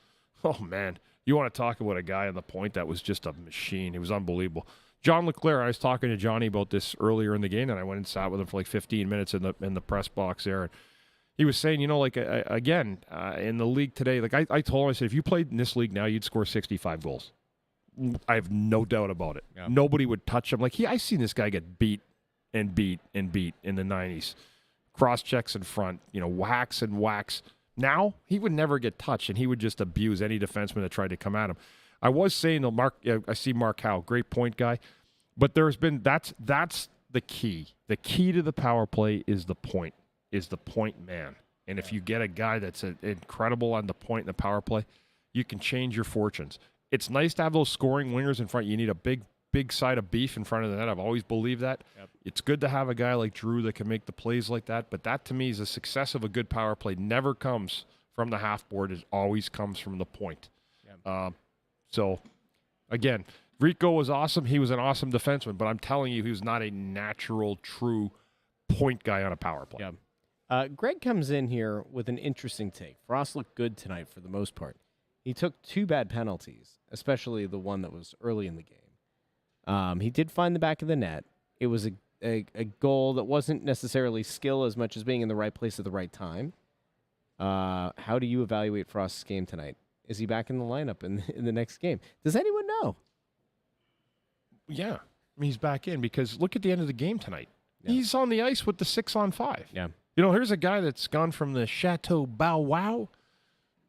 Oh, man. You want to talk about a guy on the point that was just a machine. He was unbelievable. John Leclerc, I was talking to Johnny about this earlier in the game, and I went and sat with him for like 15 minutes in the press box there. And he was saying, again, in the league today, like I told him, I said, if you played in this league now, you'd score 65 goals. I have no doubt about it. Yeah. Nobody would touch him. Like I seen this guy get beat and beat and beat in the 90s. Cross checks in front, whacks and whacks. Now he would never get touched, and he would just abuse any defenseman that tried to come at him. I was saying, I see Mark Howe, great point guy. But that's the key. The key to the power play is the point man. And if you get a guy that's incredible on the point in the power play, you can change your fortunes. It's nice to have those scoring wingers in front. You need a big side of beef in front of the net. I've always believed that. Yep. It's good to have a guy like Drew that can make the plays like that. But that, to me, is the success of a good power play. Never comes from the half board. It always comes from the point. Yep. So, again, Rico was awesome. He was an awesome defenseman. But I'm telling you, he was not a natural, true point guy on a power play. Yep. Greg comes in here with an interesting take. Frost looked good tonight for the most part. He took 2 bad penalties, especially the one that was early in the game. He did find the back of the net. It was a goal that wasn't necessarily skill as much as being in the right place at the right time. How do you evaluate Frost's game tonight? Is he back in the lineup in the next game? Does anyone know? Yeah. I mean, he's back in because look at the end of the game tonight. Yeah. He's on the ice with the 6-on-5. Yeah. Here's a guy that's gone from the Chateau Bow Wow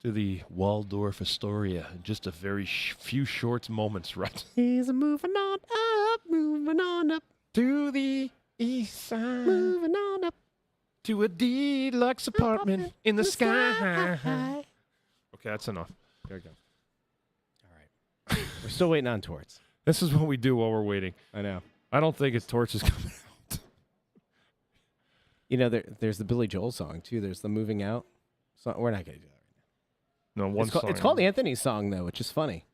to the Waldorf Astoria in just a very few short moments, right? He's moving on up to the east side, moving on up to a deluxe apartment in the sky. Okay, that's enough. There we go. All right. We're still waiting on Torts. This is what we do while we're waiting. I know. I don't think it's Torts is coming out. There's the Billy Joel song, too. There's the Moving Out song. We're not going to do that. No, it's called Anthony's song, though, which is funny.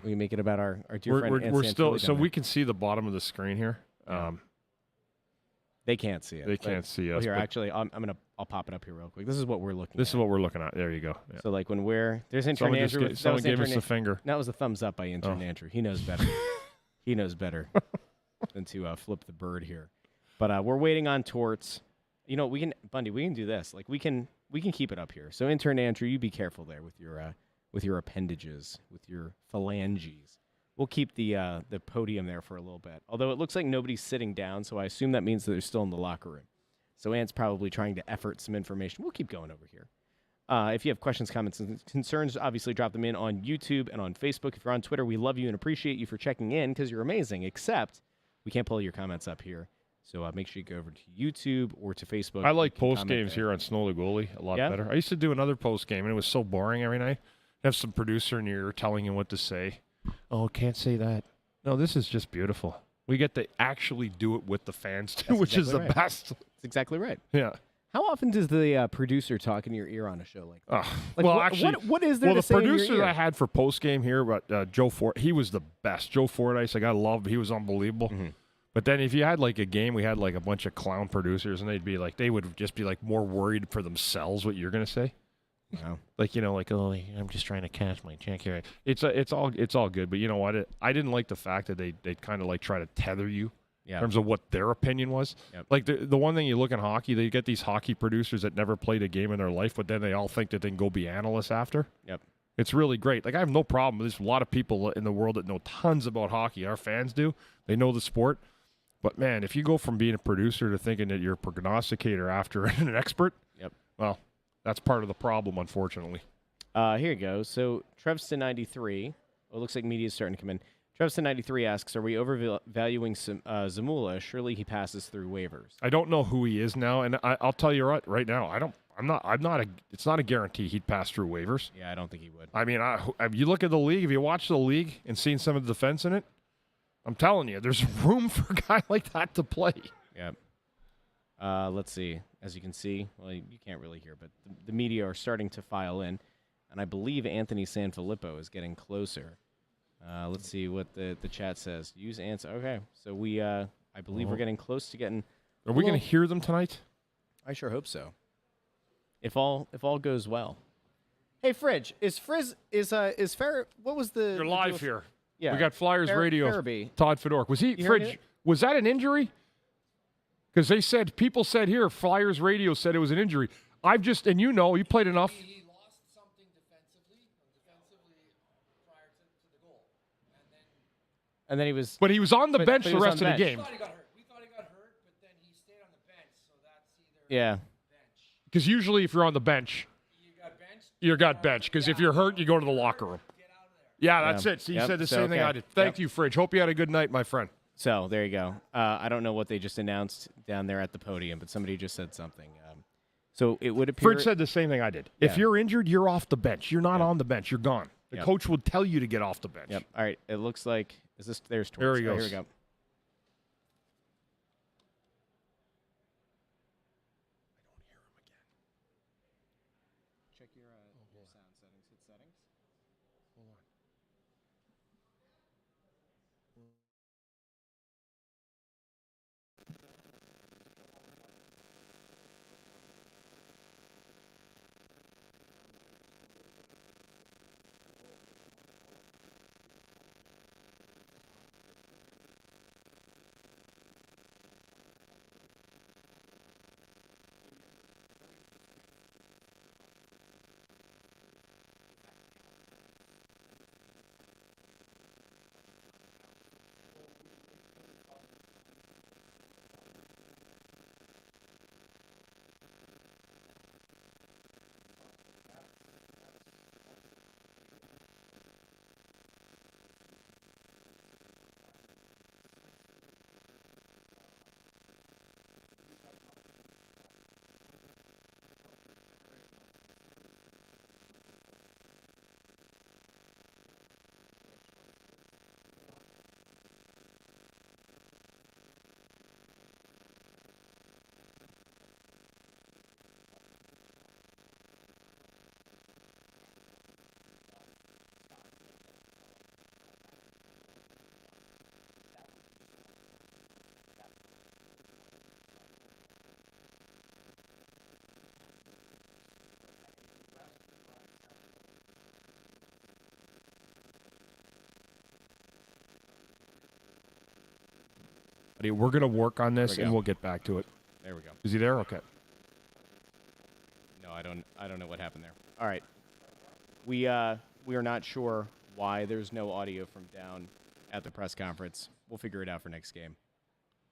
We make it about our dear friend. We're still, so we can see the bottom of the screen here. They can't see it. They can't see us. Here, actually, I'll pop it up here real quick. This is what we're looking at. This is what we're looking at. There you go. Yeah. So, like, when there's intern Andrew. Someone gave us the finger. That was a thumbs up by intern Andrew. He knows better. He knows better than to flip the bird here. But we're waiting on Torts. Bundy, we can do this. Like, we can keep it up here. So, intern Andrew, you be careful there with your appendages, with your phalanges. We'll keep the podium there for a little bit. Although it looks like nobody's sitting down, so I assume that means that they're still in the locker room. So Ant's probably trying to effort some information. We'll keep going over here. If you have questions, comments, and concerns, obviously drop them in on YouTube and on Facebook. If you're on Twitter, we love you and appreciate you for checking in because you're amazing, except we can't pull your comments up here. So make sure you go over to YouTube or to Facebook. I like post games here on Snow the Goalie a lot better. I used to do another post game, and it was so boring every night. Have some producer in your ear telling you what to say. Oh, can't say that. No, this is just beautiful. We get to actually do it with the fans, too, which is the best. That's exactly right. Yeah. How often does the producer talk in your ear on a show like that? What is there to say in your ear? The producer that I had for postgame here, Joe Ford, he was the best. Joe Fordyce, I got to love him. He was unbelievable. Mm-hmm. But then if you had like a game, we had like a bunch of clown producers, and they would just be like more worried for themselves what you're going to say. Wow. I'm just trying to cash my check here. It's all good, but you know what? I didn't like the fact that they kind of like try to tether you in terms of what their opinion was. Yep. Like the one thing you look in hockey, they get these hockey producers that never played a game in their life, but then they all think that they can go be analysts after. Yep. It's really great. Like I have no problem. There's a lot of people in the world that know tons about hockey. Our fans do. They know the sport. But man, if you go from being a producer to thinking that you're a prognosticator after an expert, well, that's part of the problem, unfortunately. Here you go. So Trevston93, it looks like media is starting to come in. Trevston93 asks, are we overvaluing Zamula? Surely he passes through waivers. I don't know who he is now, and I'll tell you right now, it's not a guarantee he'd pass through waivers. Yeah, I don't think he would. I mean, you look at the league, if you watch the league and seen some of the defense in it, I'm telling you, there's room for a guy like that to play. Yeah. Let's see. As you can see, well, you can't really hear, but the media are starting to file in, and I believe Anthony SanFilippo is getting closer. Let's see what the chat says. Use answer. Okay, so I believe we're getting close to getting. Are we going to hear them tonight? I sure hope so. If all goes well. Hey, Fridge, is Fair? What was the? You're live here. Yeah, we got Flyers Radio. Farabee. Todd Fedork. Was he Fridge? Was that an injury? Because people said here, Flyers Radio said it was an injury. You played enough. He lost something defensively prior to the goal. And then he was. But he was on the bench the rest of the game. We thought he got hurt, but then he stayed on the bench, so that's either bench. Because usually if you're on the bench, you got benched. Because if you're hurt, you go to the locker room. Get out Yeah, that's it. So you Yep, said the so, same thing okay. I did. Thank Yep. you, Fridge. Hope you had a good night, my friend. So there you go. I don't know what they just announced down there at the podium, but somebody just said something. So it would appear. Fridge said the same thing I did. Yeah. If you're injured, you're off the bench. You're not on the bench. You're gone. The coach will tell you to get off the bench. Yep. All right. It looks like there's Torts. There he goes. Here we go. Check your sound settings. Hit settings. Hold on. We're going to work on this, and we'll get back to it. There we go. Is he there? Okay. No, I don't know what happened there. All right. We are not sure why there's no audio from down at the press conference. We'll figure it out for next game.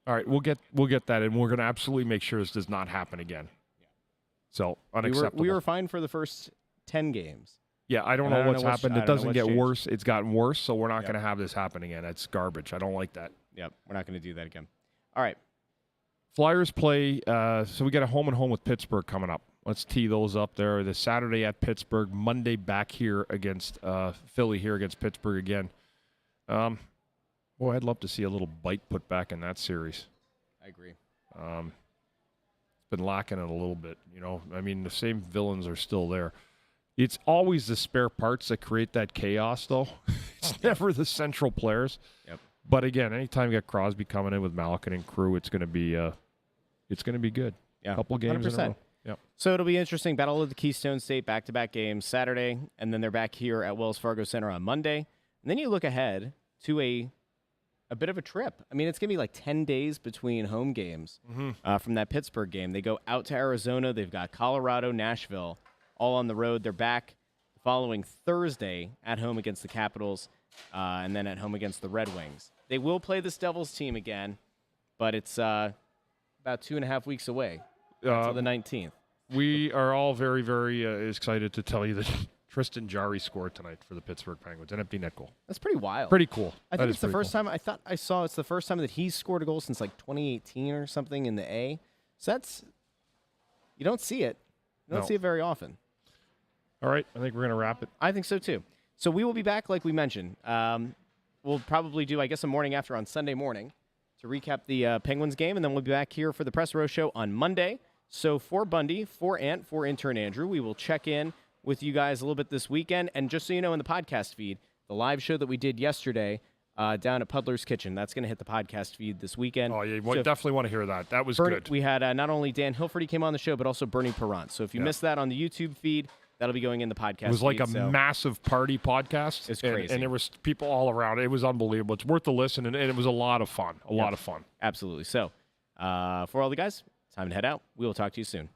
All right, we'll get that, and we're going to absolutely make sure this does not happen again. Yeah. So, unacceptable. We were fine for the first 10 games. Yeah, I don't know what's happened. It doesn't get changed. worse. It's gotten worse, so we're not going to have this happen again. That's garbage. I don't like that. Yep, we're not going to do that again. All right. Flyers play, so we got a home and home with Pittsburgh coming up. Let's tee those up there. This Saturday at Pittsburgh, Monday back here against Philly here against Pittsburgh again. Boy, I'd love to see a little bite put back in that series. I agree. It's been lacking it a little bit, you know. I mean, the same villains are still there. It's always the spare parts that create that chaos, though. It's never the central players. Yep. But again, anytime you get Crosby coming in with Malkin and crew, it's going to be good. Yeah, a couple games 100%. in a row. Yep. So it'll be interesting. Battle of the Keystone State, back-to-back games Saturday, and then they're back here at Wells Fargo Center on Monday. And then you look ahead to a bit of a trip. I mean, it's going to be like 10 days between home games from that Pittsburgh game. They go out to Arizona. They've got Colorado, Nashville, all on the road. They're back the following Thursday at home against the Capitals, and then at home against the Red Wings. They will play this Devils team again, but it's about 2.5 weeks away until the 19th. We are all very, very excited to tell you that Tristan Jarry scored tonight for the Pittsburgh Penguins, an empty net goal. That's pretty wild. Pretty cool. I think it's the first time. I thought I saw it's the first time that he's scored a goal since like 2018 or something in the A. So that's, you don't see it. You don't see it very often. All right, I think we're going to wrap it. I think so too. So we will be back, like we mentioned. We'll probably do, I guess, a morning after on Sunday morning to recap the Penguins game, and then we'll be back here for the Press Row Show on Monday. So for Bundy, for Ant, for intern Andrew, we will check in with you guys a little bit this weekend. And just so you know, in the podcast feed, the live show that we did yesterday down at Puddler's Kitchen, that's going to hit the podcast feed this weekend. Oh, yeah, you definitely want to hear that. That was good. We had not only Dan Hilferty came on the show, but also Bernie Perrant. So if you missed that on the YouTube feed, that'll be going in the podcast feed. It was like a massive party podcast. It's crazy. And there was people all around. It was unbelievable. It's worth the listen, and it was a lot of fun. A lot of fun. Absolutely. So for all the guys, time to head out. We will talk to you soon.